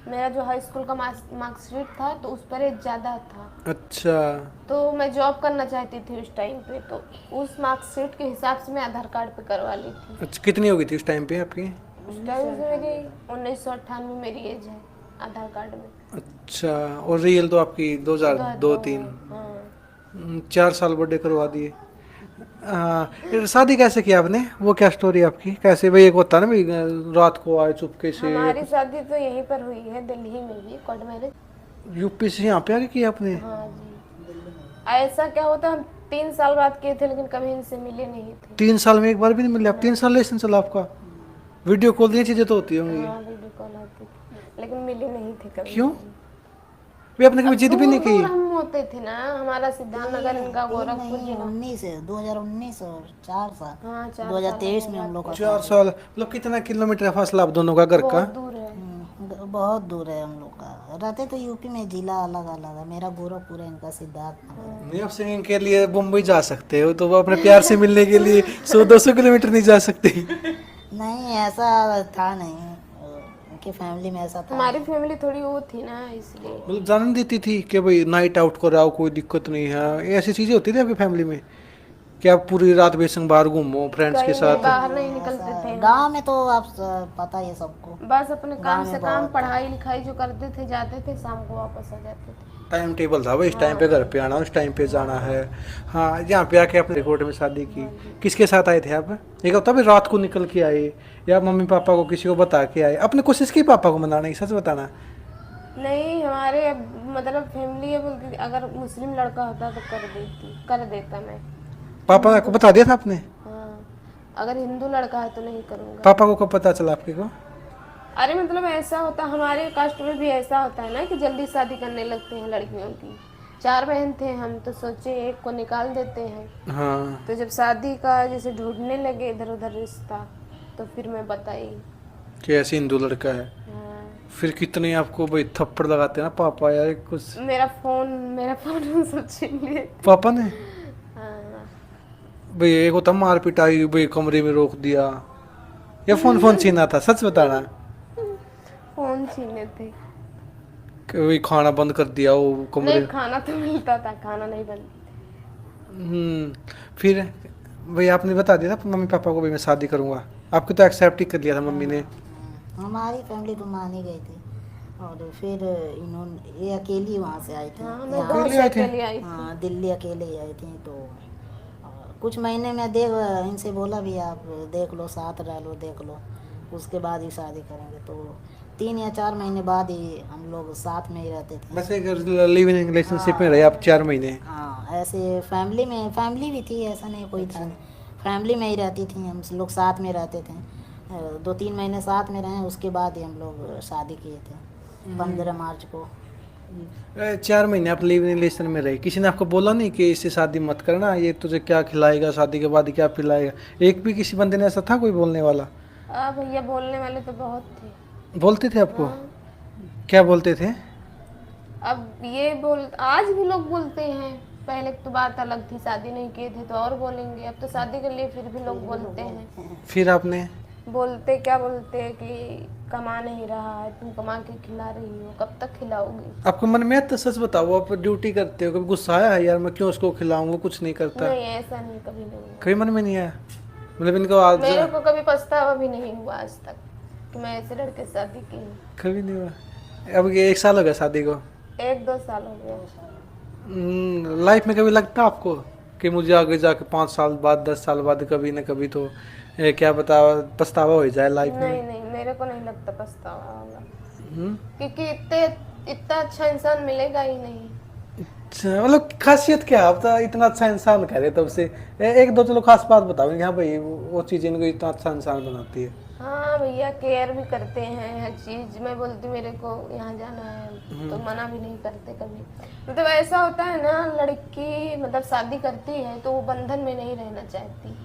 मेरा जो हाई स्कूल का मार्कशीट था तो उस पर एज ज़्यादा था। अच्छा तो मैं जॉब करना चाहती थी उस टाइम पे, तो उस मार्कशीट के हिसाब से मैं आधार कार्ड पे करवा ली थी। अच्छा, कितनी हो गई थी उस टाइम पे आपकी? उस टाइम से मेरी 1998 मेरी एज है आधार कार्ड में। अच्छा, और रियल तो आपकी 2002-3। हाँ। 4 साल बर्थडे करवा दिए। हाँ ये शादी कैसे किया आपने, वो क्या स्टोरी आपकी, कैसे भाई? एक होता है ना भाई रात को आए चुपके से। हमारी शादी तो यहीं पर हुई है, दिल्ली में भी, कोर्ट मैरिज। यूपी से यहाँ पे आके किया आपने? हाँ जी। ऐसा क्या होता, हम 3 साल बाद किए थे लेकिन कभी इनसे मिले नहीं थे। 3 साल में एक बार भी नहीं मिले आप? 3 साल रिलेशन चला आपका? वीडियो कॉल ये चीजें तो होती होंगी। हाँ, वीडियो कॉल आती थी लेकिन मिले नहीं थे कभी। क्यों? वे आपने कभी जिद भी नहीं दूर की? हम होते थे ना, हमारा सिद्धार्थनगर, इनका गोरखपुर जिला। 2019 और 4 साल, हाँ, 4 2023 में हम लोग का 4 साल, मतलब कितना किलोमीटर है फासला आप दोनों का घर का? बहुत दूर है। बहुत दूर है हम लोग का। रहते तो यूपी में, जिला अलग अलग है, मेरा गोरखपुर है, इनका सिद्धार्थनगर। नहीं आप सिंगिंग के लिए मुंबई जा सकते हो, तो वो अपने प्यार से मिलने के लिए 100-200 किलोमीटर नहीं जा सकते? नहीं ऐसा था नहीं, उनकी फैमिली में ऐसा था। हमारी फैमिली थोड़ी वो थी ना, इसलिए। मतलब जानने देती थी कि भाई नाइट आउट कराओ, कोई दिक्कत नहीं है, ये ऐसी चीजें होती थी आपकी फैमिली में कि आप पूरी रात बेसंग बाहर घूमो फ्रेंड्स के कहीं साथ? बाहर नहीं निकलते थे। गांव में तो आप पता ही है सबको। बस अपने काम से काम, पढ़ाई लिखाई जो करते थे, जाते थे, शाम को वापस आ जाते थे। टाइम टेबल था भाई, इस टाइम पे घर पे आना, उस टाइम पे जाना है। हाँ यहाँ पे आके आपने कोर्ट में शादी की, किसके साथ आए थे आप? एक होता भी रात को निकल के आए, या मम्मी पापा को किसी को बता के आए? आपने कोशिश की पापा को मनाने की, सच बताना? नहीं, हमारे मतलब फैमिली ये बोलती थी अगर मुस्लिम लड़का होता तो कर देता मैं। पापा को बता दिया था आपने? हाँ, अगर हिंदू लड़का है तो नहीं करूँगा। पापा को कब पता चला आपके को? अरे मतलब ऐसा होता, हमारे कास्ट में भी ऐसा होता है ना कि जल्दी शादी करने लगते हैं लड़कियों की। 4 बहन थे हम, तो सोचे एक को निकाल देते हैं। हाँ तो जब शादी का जैसे ढूंढने लगे इधर उधर रिश्ता, तो फिर मैं बताई। कि ऐसे हिंदू लड़का है। हाँ। फिर कितने आपको भाई थप्पड़ लगाते हैं ना पापा यार कुछ? मेरा फोन सब छीन लिए। पापा ने? हाँ। भाई एक होता मार पिटाई, भाई कमरे में रोक दिया, या फोन छीना था, सच बताना? फोन छीने थे। कि भाई खाना बंद कर दिया वो कमरे? नहीं, खाना तो मिलता था, खाना नहीं बंद। फिर भाई आपने बता दिया था मम्मी पापा को भाई मैं शादी करूंगा? आपको तो एक्सेप्ट ही कर लिया था मम्मी ने? हमारी फैमिली तो मान ही गई थी, और फिर इन्होंने ये अकेली वहाँ से आई थी। हाँ, मैं यहाँ- बहुत से अकेली आई थी। हाँ, दिल्ली अकेले ही आई थी। तो कुछ महीने में इनसे बोला भी आप देख लो, साथ रह लो, देख लो, उसके बाद ही शादी करेंगे। तो 3 या 4 महीने बाद ही हम लोग साथ में ही रहते थे। बस एक लिव इन रिलेशनशिप में रहे आप 4 महीने? हाँ, ऐसे फैमिली भी थी, ऐसा नहीं कोई था, फैमिली में ही रहती थी, हम लोग साथ में रहते थे। 2-3 महीने साथ में रहे, उसके बाद ही हम लोग शादी किए थे 15 मार्च को। 4 महीने आप लिव इन रिलेशन में रहे, किसी ने आपको बोला नहीं कि इससे शादी मत करना, ये तुझे क्या खिलाएगा, शादी के बाद क्या पिलाएगा? एक भी किसी बंदे ने ऐसा था कोई बोलने वाला? भैया बोलने वाले तो बहुत थे। बोलते थे आपको? हाँ। क्या बोलते थे? अब आज भी लोग बोलते हैं, पहले तो बात अलग थी, शादी नहीं किए थे तो और बोलेंगे, अब तो शादी के लिए फिर भी लोग बोलते हैं। फिर आपने? बोलते क्या बोलते हैं कि कमा नहीं रहा है, तुम कमा के खिला रही हो, कब तक खिलाओगी। आपको मन में है तो सच बताओ, आप ड्यूटी करते हो, कभी गुस्सा आया है यार मैं क्यों उसको खिलाऊं, वो कुछ नहीं करता? नहीं, ऐसा नहीं, कभी नहीं हुआ। कभी मन में नहीं आया? मतलब इनको आज मेरे को कभी पछतावा भी नहीं हुआ आज तक कि मैं ऐसे लड़के से शादी की। कभी नहीं हुआ? अब ये 1 साल हो गया शादी को? 1-2 साल हो गया। लाइफ में कभी लगता आपको कि मुझे आगे जाके 5 साल बाद 10 साल बाद कभी ना कभी तो क्या पछतावा हो जाए लाइफ में? नहीं नहीं, मेरे को नहीं लगता पछतावा होगा, हम्म? क्योंकि इतना अच्छा इंसान मिलेगा ही नहीं। अच्छा, मतलब खासियत क्या है? आप तो इतना अच्छा इंसान कह रहे तब से, एक दो चलो खास बात बताओ यहाँ भाई, वो चीज़ इनको इतना अच्छा इंसान बनाती है। हाँ भैया, केयर भी करते हैं हर चीज। मैं बोलती मेरे को यहाँ जाना है तो मना भी नहीं करते कभी। मतलब ऐसा होता है ना, लड़की मतलब शादी करती है तो वो बंधन में नहीं रहना चाहती,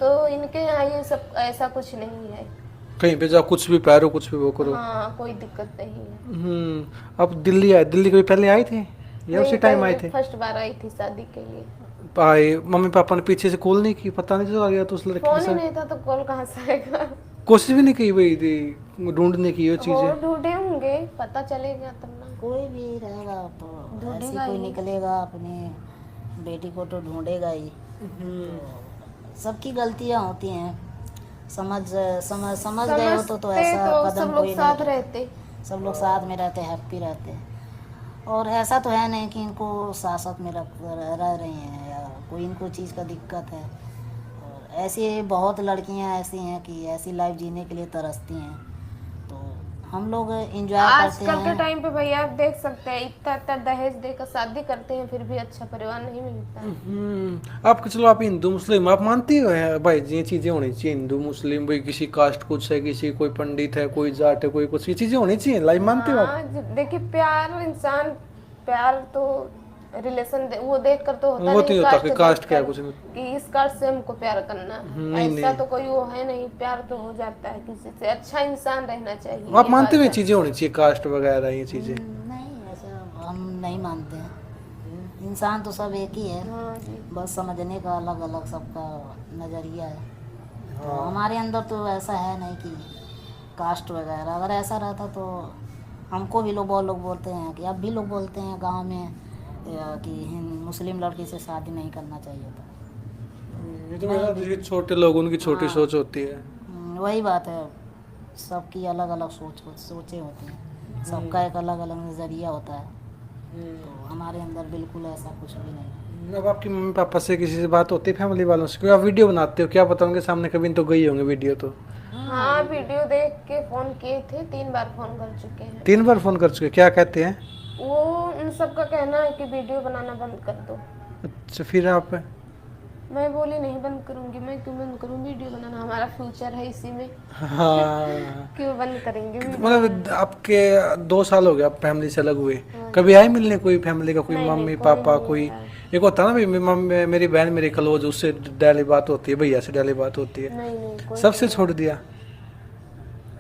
तो इनके यहाँ ये सब ऐसा कुछ नहीं है। कहीं पे जाओ कुछ भी पहनो, कुछ भी वो करो। हाँ, कोई दिक्कत नहीं है। अब दिल्ली आए, दिल्ली कभी पहले आए थे या उसी टाइम आए थे? फर्स्ट बार आई थी शादी के लिए। आए, मम्मी पापा ने पीछे से कॉल नहीं की? पता नहीं चला गया तो उस लड़की के फोन ही साथ? नहीं था तो कॉल कहाँ से आएगा। कोशिश भी नहीं की भाई थी ढूंढने की वो चीजें? और ढूंढे होंगे, पता चलेगा तब ना। कोई भी रहेगा तो ढूंढेगा ऐसे कोई ही। निकलेगा, अपनी बेटी को तो ढूंढेगा ही। सबकी गलतियां होती हैं, समझ समझ समझ गए हो तो समझते ऐसा तो कदम सब लोग कोई साथ नहीं। रहते। सब लोग साथ में रहते, हैप्पी रहते हैं। और ऐसा तो है नहीं कि इनको साथ साथ में रह रहे हैं या कोई इनको चीज़ का दिक्कत है। और ऐसी बहुत लड़कियां ऐसी हैं कि ऐसी लाइफ जीने के लिए तरसती हैं, तो हम लोग एंजॉय करते आजकल के हैं। टाइम पे भैया आप देख सकते हैं, इतना इतना दहेज देकर शादी करते हैं फिर भी अच्छा परिवार नहीं मिलता है। आपके चलो आप हिंदू मुस्लिम आप मानती हो है भाई, ये चीजें होनी चाहिए हिंदू मुस्लिम, भाई किसी कास्ट कुछ है, किसी कोई पंडित है, कोई जाट है, कोई कुछ, ये चीजें होनी चाहिए लाइफ, मानते हो आप? हाँ, देखिए प्यार, इंसान प्यार तो रिलेशन वो देख कर तो होता वो तो नहीं होता कि कास्ट देख क्या है, कर कुछ नहीं। कि इस कास्ट से हमको प्यार करना है। नहीं, ऐसा नहीं। तो कोई वो है नहीं, प्यार तो हो जाता है किसी से। अच्छा इंसान रहना चाहिए। आप ये मानते हो बात ये है। चीजें होनी चाहिए, कास्ट वगैरह ये चीजें? नहीं, ऐसा हम नहीं मानते हैं। इंसान तो सब एक ही है, हाँ जी। बस समझने का अलग अलग सबका नज़रिया है। तो हमारे अंदर तो ऐसा है नहीं कि कास्ट वगैरह। अगर ऐसा रहता तो हमको भी बहुत लोग बोलते हैं कि अब भी लोग बोलते हैं गांव में कि मुस्लिम लड़की से शादी नहीं करना चाहिए था। ये तो मेरा छोटे लोग, उनकी छोटी हाँ। सोच होती है। वही बात है, सबकी अलग अलग सोचें होती हैं, सबका एक अलग अलग नज़रिया होता है। तो हमारे अंदर बिल्कुल ऐसा कुछ भी नहीं है। अब आपकी मम्मी पापा से किसी से बात होती है, फैमिली वालों से? क्योंकि आप वीडियो बनाते हो, क्या पता उनके सामने कभी तो गई होंगे वीडियो तो? हाँ, वीडियो देख के फोन किए थे, 3 बार फोन कर चुके हैं। 3 बार फोन कर चुके, क्या कहते हैं? वो उन सबका कहना है कि वीडियो बनाना बंद कर दो। अच्छा, फिर आप? मैं बोली नहीं बंद करूंगी, मैं क्यों बंद करूँ, वीडियो बनाना हमारा फ्यूचर है इसी में, हाँ, क्यों बंद करेंगे वीडियो। मतलब आपके 2 साल हो गए आप फैमिली से अलग हुए, कभी आए मिलने कोई फैमिली का, कोई नहीं, मम्मी कोई पापा नहीं कोई? आया। एक होता है ना भाई, मेरी बहन मेरी क्लोज, उससे डेली बात होती है, भैया से डेली बात होती है, नहीं नहीं, कोई सबसे छोड़ दिया।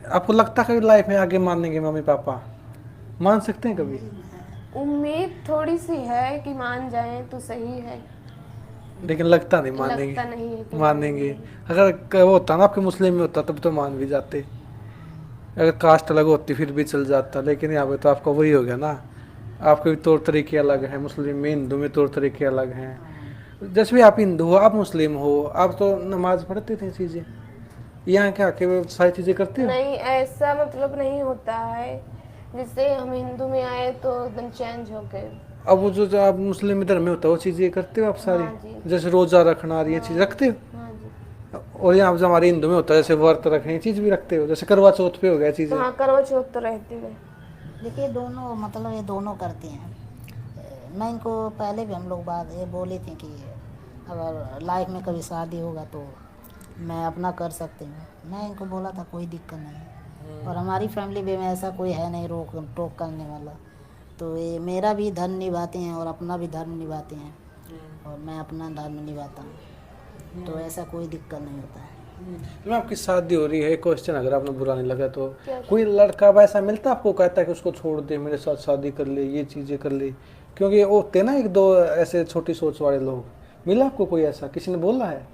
आपको लगता है कभी लाइफ में आगे मानेंगे मम्मी पापा, मान सकते हैं कभी? उम्मीद थोड़ी सी है कि मान जाए तो सही है, लेकिन लगता नहीं लगता मानेंगे। नहीं है कि मानेंगे। अगर वो होता ना आपके मुस्लिम में होता तब तो मान भी जाते, अगर कास्ट अलग होती फिर भी चल जाता, लेकिन यहाँ पे तो आपका वही हो गया ना, आपके भी तौर तरीके अलग हैं, मुस्लिम में हिंदू में तौर तरीके अलग हैं। जैसे भी आप हिंदू हो, आप मुस्लिम हो, आप तो नमाज पढ़ते थे, चीज़ें यहाँ क्या के सारी चीज़ें करते हो? नहीं, ऐसा मतलब नहीं होता है। जिससे हम हिंदू में आए तो एकदम चेंज हो गए। अब वो जो आप मुस्लिम धर्म में होता है वो चीज़ें करते हो आप सारी? हाँ जी। जैसे रोज़ा रखना ये चीज़ रखते हो? हाँ जी। और यहाँ जो हमारे हिंदू में होता है जैसे व्रत रखना ये चीज़ भी रखते हो? जैसे करवा चौथ पे हो गया चीज़ें। तो हाँ, करवा चौथ तो रहती है। देखिए दोनों, मतलब ये दोनों करते हैं। मैं इनको पहले भी हम लोग बात ये बोली थी कि अगर लाइफ में कभी शादी होगा तो मैं अपना कर सकती हूँ। मैं इनको बोला था कोई दिक्कत नहीं, और हमारी फैमिली में ऐसा कोई है नहीं रोक टोक करने वाला। तो ये मेरा भी धर्म निभाते हैं और अपना भी धर्म निभाते हैं, और मैं अपना धर्म निभाता हूँ, तो ऐसा कोई दिक्कत नहीं होता है। मैं आपकी शादी हो रही है, एक क्वेश्चन अगर आपने बुरा नहीं लगा तो, क्या? कोई लड़का वैसा मिलता आपको कहता है कि उसको छोड़ दे, मेरे साथ शादी कर ले, ये चीज़ें कर ले? क्योंकि वो होते ना 1-2 ऐसे छोटी सोच वाले लोग, मिला आपको कोई ऐसा, किसी ने बोला है?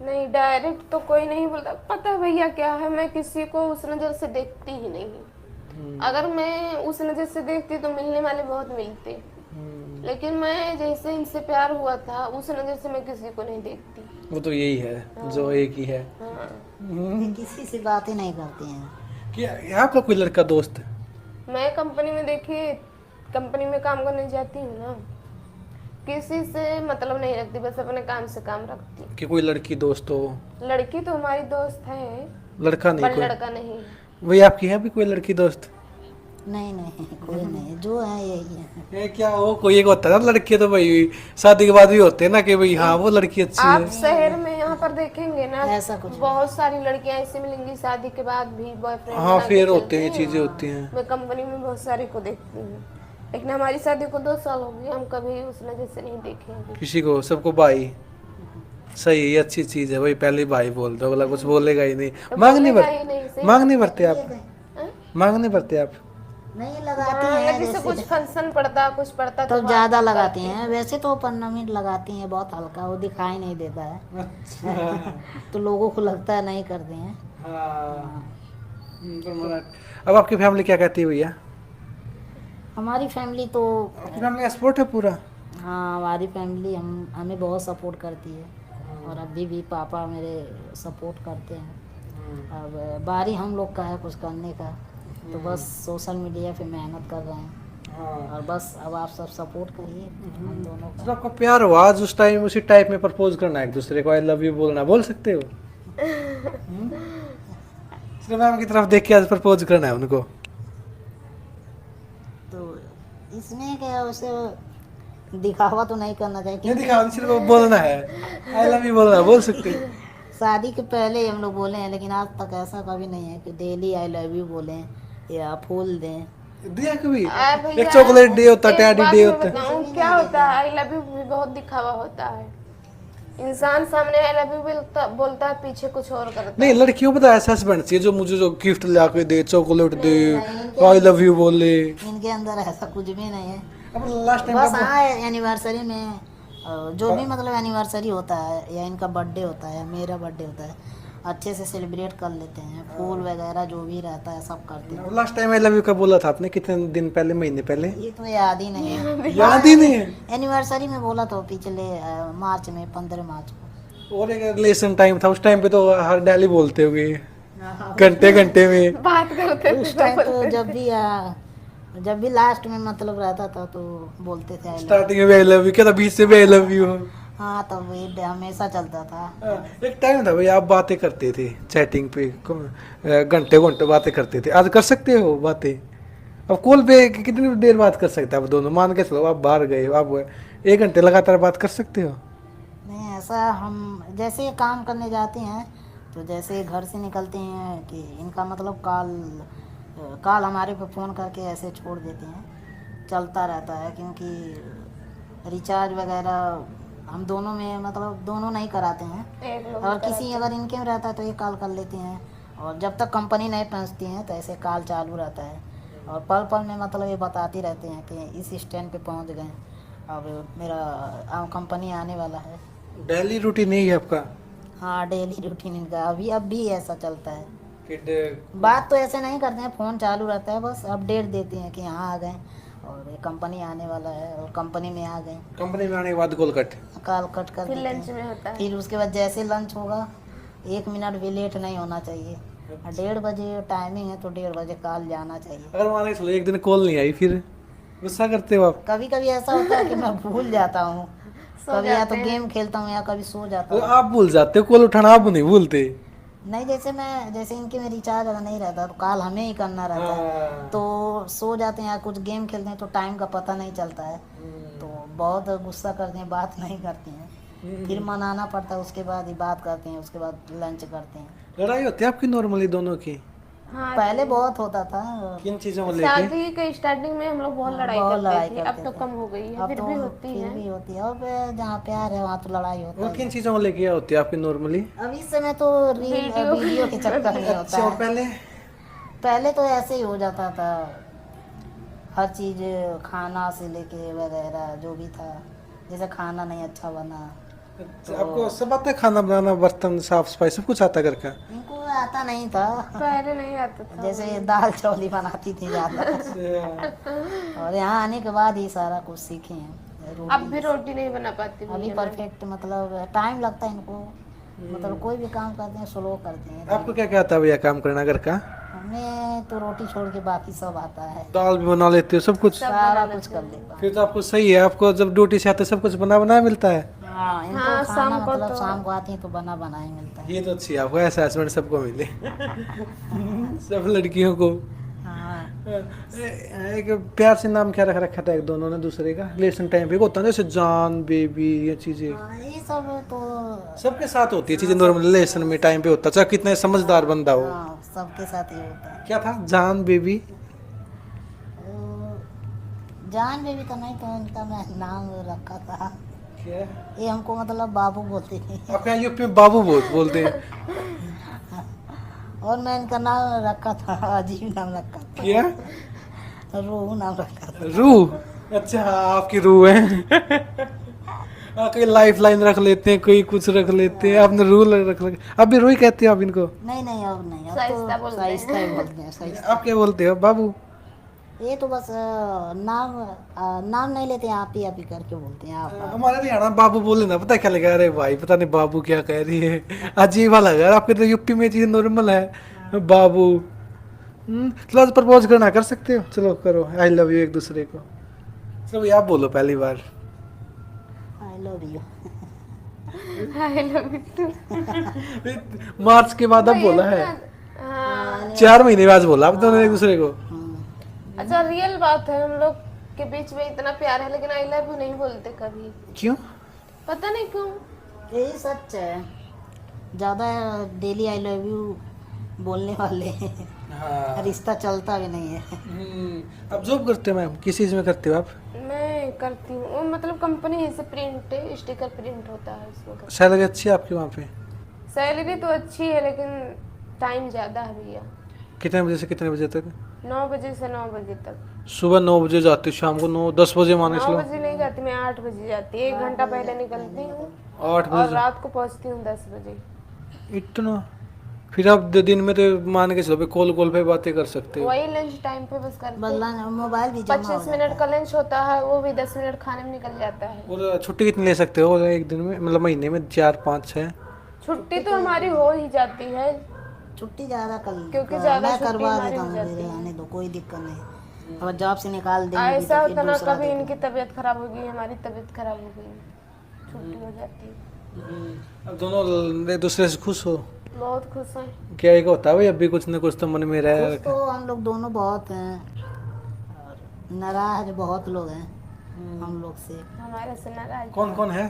नहीं, डायरेक्ट तो कोई नहीं बोलता। पता है भैया क्या है, मैं किसी को उस नजर से देखती ही नहीं। अगर मैं उस नजर से देखती तो मिलने वाले बहुत मिलते, लेकिन मैं जैसे इनसे प्यार हुआ था उस नजर से मैं किसी को नहीं देखती। वो तो यही है जो एक ही है। हाँ। किसी से बातें नहीं करते हैं। क्या आपका कोई लड़का दोस्त है? मैं कंपनी में देखिए, कंपनी में काम करने जाती हूँ ना, किसी से मतलब नहीं रखती, बस अपने काम से काम रखती हूँ। कि कोई लड़की दोस्त हो? लड़की तो हमारी दोस्त है, लड़का नहीं पर कोई? लड़का नहीं। वही आपकी है भी कोई लड़की दोस्त? नहीं नहीं, कोई नहीं, जो है यही है। ये क्या हो, कोई एक होता है ना लड़के तो भाई शादी के बाद भी होते हैं ना कि भाई हाँ वो लड़की अच्छी आप है। शहर में यहाँ पर देखेंगे ना, ऐसा कुछ बहुत सारी लड़कियां ऐसी मिलेंगी शादी के बाद भी बॉयफ्रेंड हाँ फिर होते हैं, चीजें होती हैं। मैं कंपनी में बहुत सारी को देखती हूँ, लेकिन हमारी शादी को 2 साल हो गए, हम कभी उस नजर से नहीं देखेंगे किसी को, सबको भाई। सही, ये अच्छी चीज है भाई, पहले भाई बोल दो, बोला कुछ बोलेगा ही नहीं। तो मांग नहीं बोलेगा ही भरते? नहीं, सही मांग नहीं भरते आप? हाँ? मांग नहीं भरते आप? नहीं लगाती हाँ, हैं, जैसे जैसे कुछ फंक्शन पड़ता, कुछ पड़ता तो बात ज्यादा लगाती करते हैं। वैसे तो 15 मिनट लगाती हैं, बहुत हल्का, वो दिखाई नहीं देता है। तो लोगों को लगता है नहीं करते हैं। हाँ। अब आपकी फैमिली क्या कहती है भैया? हमारी फैमिली तो, आपकी फैमिली का सपोर्ट है पूरा? हाँ हमारी फैमिली हमें बहुत सपोर्ट करती है, और अभी भी पापा मेरे सपोर्ट करते हैं। अब बारी हम लोग का है कुछ करने का, तो बस सोशल मीडिया पे मेहनत कर रहे हैं, और बस अब आप सब सपोर्ट करिए हम दोनों तो का। आपका प्यार हुआ आज उस टाइम, उसी टाइप में प्रपोज करना है एक दूसरे को, आई लव यू बोलना, बोल सकते हो? सिर्फ मैम की तरफ देख के आज प्रपोज करना है उनको? तो इसमें क्या, उसे दिखावा तो नहीं करना चाहिए नहीं क्योंकि दिखा, सिर्फ बोलना है, आई लव यू बोलना, बोल सकते हो? शादी के पहले ही हम लोग बोले हैं, लेकिन आज तक ऐसा कभी नहीं है कि डेली आई लव यू बोलें या फूल दें। दिया कभी? भैया, एक चॉकलेट डे होता है, एक टैडी बात डे मैं होता है। बताऊं, क्या होता है, आई लव यू भी बहुत दिखावा होता है। इंसान सामने आई लव यू बोलता है, पीछे कुछ और करता है। नहीं, लड़कियों को पता है ऐसा हस्बैंड चाहिए जो मुझे जो गिफ्ट ला के दे, चॉकलेट दे, आई लव यू बोले। इनके अंदर ऐसा कुछ भी नहीं है। अब लास्ट टाइम बस हाँ, एनिवर्सरी में जो भी मतलब एनिवर्सरी होता है, या इनका बर्थडे होता है, या मेरा बर्थडे होता है, अच्छे से सेलिब्रेट कर लेते हैं। फूल वगैरह जो भी रहता है सब करते हैं। Last time I love you कब बोला था आपने, कितने दिन पहले, महीने पहले? ये तो याद ही नहीं है। याद ही नहीं है। एनिवर्सरी में बोला था पिछले मार्च में, 15 मार्च को। और एक रिलेशन टाइम था, उस टाइम पे तो हर डेली बोलते होगे घंटे घंटे में। बात करते उस टाइम तो जब भी लास्ट में मतलब रहता था तो बोलते थे I love you। स्टार्टिंग में आई लव यू, क्या था बीच से भी आई लव यू? हाँ, तब ये हमेशा चलता था। एक टाइम था भाई आप बातें करते थे चैटिंग पे, घंटे घंटे बातें करते थे। आज कर सकते हो बातें? अब कॉल पे कितनी देर बात कर सकते हैं आप दोनों? मान के चलो आप बाहर गए, आप 1 घंटे लगातार बात कर सकते हो? नहीं, ऐसा हम जैसे काम करने जाते हैं, तो जैसे घर से निकलते हैं कि इनका मतलब कॉल हमारे पे फ़ोन करके ऐसे छोड़ देते हैं, चलता रहता है। क्योंकि रिचार्ज वगैरह हम दोनों में मतलब दोनों नहीं कराते हैं, एक लोग और किसी अगर इनके में रहता है तो ये कॉल कर लेते हैं, और जब तक कंपनी नहीं पहुंचती है तो ऐसे कॉल चालू रहता है। और पल पल में मतलब ये बताते रहते हैं कि इस स्टैंड पे पहुंच गए, अब मेरा कंपनी आने वाला है। डेली रूटीन यही है आपका? हाँ, डेली रूटीन इनका अब भी ऐसा चलता है। कि बात तो ऐसे नहीं करते हैं, फ़ोन चालू रहता है, बस अपडेट देते हैं कि यहाँ आ गए और ये कंपनी आने वाला है, और कंपनी में आ गए, कंपनी में आने के बाद कॉल कट? कॉल कट कर फिर देते लंच हैं। में होता है। फिर उसके बाद जैसे लंच होगा 1 मिनट भी लेट नहीं होना चाहिए। 1:30 बजे टाइमिंग है तो 1:30 बजे कॉल जाना चाहिए। अगर मान के चलो एक दिन कॉल नहीं आई, फिर गुस्सा करते हो आप? कभी कभी ऐसा होता है कि मैं भूल जाता हूँ, कभी या तो गेम खेलता हूँ या कभी सो जाता तो हूँ। आप भूल जाते हो कॉल उठाना, आप नहीं भूलते? नहीं, जैसे इनके में रिचार्ज अगर नहीं रहता तो कॉल हमें ही करना रहता है, तो सो जाते हैं या कुछ गेम खेलते हैं तो टाइम का पता नहीं चलता है, तो बहुत गुस्सा करते हैं, बात नहीं करते हैं। फिर मनाना पड़ता है, उसके बाद ही बात करते हैं, उसके बाद लंच करते हैं। लड़ाई होती है आपकी नॉर्मली दोनों की? हाँ, पहले बहुत होता था, किन चीजों को लेके? शादी के स्टार्टिंग में हम लोग बहुत लड़ाई बहुत लड़ाई करते थे, अब करते तो थे। कम हो गई है, अब फिर तो भी होती फिर है। भी होती है। अब जहाँ प्यार है वहाँ तो लड़ाई होता और है। किन चीजों को लेके होती है आपकी नॉर्मली? अब इस समय तो वीडियो के चक्कर में होता अच्छा, और है। पहले? पहले तो ऐसे ही हो जाता था, हर चीज़ खाना से लेके वगैरह जो भी था, जैसे खाना नहीं अच्छा बना आपको सब आता है, खाना बनाना, बर्तन साफ सफाई सब कुछ आता है घर का? इनको आता नहीं था, पहले नहीं आता था। जैसे दाल चावल ही बनाती थी ज्यादा। और यहाँ आने के बाद ही सारा कुछ सीखे हैं। अब भी रोटी नहीं बना पाती अभी मुझे। परफेक्ट, मतलब टाइम लगता है इनको, मतलब कोई भी काम करते हैं स्लो करते हैं। आपको क्या क्या आता है भैया काम करना घर का? हमें तो रोटी छोड़ के बाकी सब आता है, दाल भी बना लेते हो, सब कुछ? सारा कुछ कर लेता हूँ। फिर तो आपको सही है, आपको जब ड्यूटी से आते सब कुछ बना बनाया मिलता है। हाँ, इनको हाँ, खाना शाम को मतलब तो- शाम को आती है तो बना बना ही मिलता है। ये तो अच्छी है, आपको ऐसा हस्बैंड सबको मिले। सब लड़कियों को। हाँ, एक प्यार से नाम क्या रख रखा था एक दोनों ने दूसरे का रिलेशन टाइम पे? होता है जैसे जान, बेबी, ये चीजें हाँ, ये सब तो सबके साथ होती है चीजें, नॉर्मल रिलेशन में टाइम पे होता है, चाहे कितना समझदार बंदा हो। हाँ, सबके साथ ही होता है। क्या था, जान, बेबी? जान बेबी का नहीं, तो इनका मैं नाम रखा था, क्या? ये हमको मतलब बाबू बोलते थे। आपके यहाँ यूपी में बाबू बोलते हैं। और मैं इनका नाम रखा था, अजीब नाम रखा था, क्या? रोहू नाम रखा था। रूह? अच्छा हाँ, आपकी रूह है। कोई लाइफ लाइन रख लेते हैं, कोई कुछ रख लेते हैं, आपने रूह रख अभी रूह कहते हो आप इनको? नहीं नहीं, अब नहीं, अब साइस्ता तो बोलते हैं। साइस्ता ही बोलते हैं, साइस्ता। आप क्या बोलते हो बाबू? ये तो बस नाम नहीं लेते, आप ही करके बोलते हैं आप। हमारे हरियाणा में बाबू बोले ना, पता क्या लगा, अरे भाई पता नहीं बाबू क्या कह रही है, अजीब लगा। आपके तो यूपी में चीज नॉर्मल है, बाबू। चलो प्रपोज करना कर सकते हो, चलो करो, आई लव यू एक दूसरे को। चलो आप बोलो पहली बार। I love you. I love you too। मार्च के बाद अब बोला है, हाँ। 4 महीने बाद बोला आप दोनों एक दूसरे को। अच्छा, रियल बात है, हम लोग के बीच में इतना प्यार है, लेकिन आई लव यू नहीं बोलते कभी, क्यों? पता नहीं क्यों। यही सच है, ज़्यादा डेली आई लव यू बोलने वाले हाँ। रिश्ता चलता भी नहीं है। आप जॉब करते हो मैम, किस चीज में करते हो आप? मैं करती हूँ, वो मतलब कंपनी से प्रिंट है, स्टिकर प्रिंट होता है उसमें करती सैलरी अच्छी है आपके वहाँ पे? हूँ। सैलरी तो अच्छी है, लेकिन टाइम ज़्यादा है भैया। कितने बजे से कितने बजे तक? 9 बजे से 9 बजे तक। सुबह 9 बजे जाती हो, शाम को 9-10 बजे मान के 9 चलो। बजे नहीं जाती मैं, 8 बजे जाती, 1 घंटा पहले निकलती हूँ 8 और बजे? रात को पहुँचती हूँ 10 बजे। इतना? फिर आप दिन में तो मान के चलो कॉल पे बातें कर सकते हो। वही लंच टाइम पे बस करते हैं। बदला मोबाइल भी जमा हो 25 जाता मिनट का लंच होता है, वो भी 10 मिनट खाने में निकल जाता है। और छुट्टी कितनी ले सकते हो एक दिन में, मतलब महीने में? 4, 5, 6? छुट्टी तो हमारी हो ही जाती है, छुट्टी ज़्यादा क्योंकि ज़्यादा मैं छुट्टी करवा हमारी देता हो हूँ, जाती मेरे है। आने दो, कोई दिक्कत नहीं। और जॉब से निकाल देंगे भी ऐसा तो फिर होता ना, दूसरा कभी देखेंगे। इनकी तबीयत खराब हो गई, हमारी तबीयत खराब हो गई, छुट्टी हो जाती है। अब दोनों एक दूसरे से खुश हो? बहुत खुश हैं। क्या एक होता है भाई, अभी कुछ न कुछ तो मन में रह खुश तो हम लोग दोनों बहुत हैं, और नाराज बहुत लोग हैं हम लोग से। हमारे से नाराज। कौन कौन है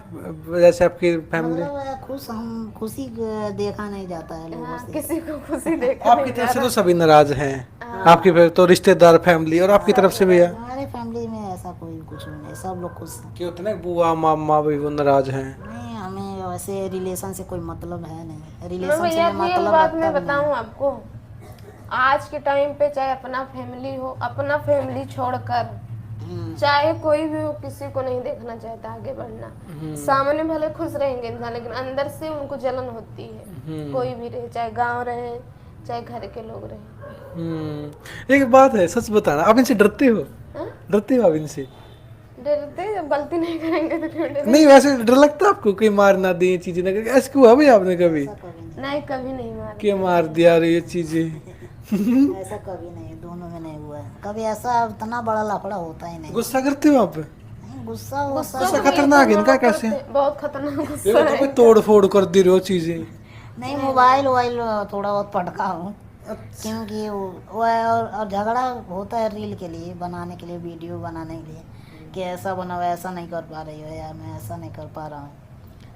जैसे आपकी फैमिली? मतलब खुश, हम खुशी देखा नहीं जाता है लोगों हाँ, से। किसी को खुशी देखा आपकी नहीं तरफ से जा तो सभी नाराज हैं, आपकी तो रिश्तेदार फैमिली, और आपकी तरफ से भी है? हमारे फैमिली में ऐसा कोई कुछ नहीं, सब लोग खुश हैं। कि होते ना बुआ मामा भी वो नाराज हैं? नहीं, हमें वैसे रिलेशन से कोई मतलब है नहीं, मैं रिलेशन भैया से रियल मतलब बात रखता मैं भी नहीं। बताऊं आपको, आज के टाइम पे चाहे अपना फैमिली हो, अपना फैमिली छोड़कर चाहे कोई भी हो, किसी को नहीं देखना चाहता आगे बढ़ना। सामने भले खुश रहेंगे इंसान, लेकिन अंदर से उनको जलन होती है। कोई भी रहे, चाहे गांव रहे, चाहे घर के लोग रहे। एक बात है, सच बताना, आप इनसे डरते हो? हाँ? डरते हो आप इनसे? डरते, जब गलती नहीं करेंगे तो क्यों डरेंगे? नहीं, वैसे डर लगता है आपको, कोई मार ना दे, चीजें ना करे, ऐसा हुआ भाई आपने कभी ऐसा कभी नहीं, कभी नहीं मारा। कि मार दिया ये चीजें? नहीं, ऐसा कभी नहीं, दोनों में नहीं हुआ है कभी, ऐसा इतना बड़ा लफड़ा होता ही नहीं। गुस्सा करते हो आप? नहीं, गुस्सा गुस्सा गुस्सा तो खतरनाक है भैया इनका, दोनों कैसे? करते- बहुत खतरनाक ये गुस्सा तो है। कोई तोड़ फोड़ कर दे रहे हो चीजें। नहीं, मोबाइल वोबाइल थोड़ा बहुत पटका हूँ, क्योंकि वो और झगड़ा होता है रील के लिए, बनाने के लिए, वीडियो बनाने के लिए, कि ऐसा बनाओ, ऐसा नहीं कर पा रही हो यार, मैं ऐसा नहीं कर पा रहा हूँ,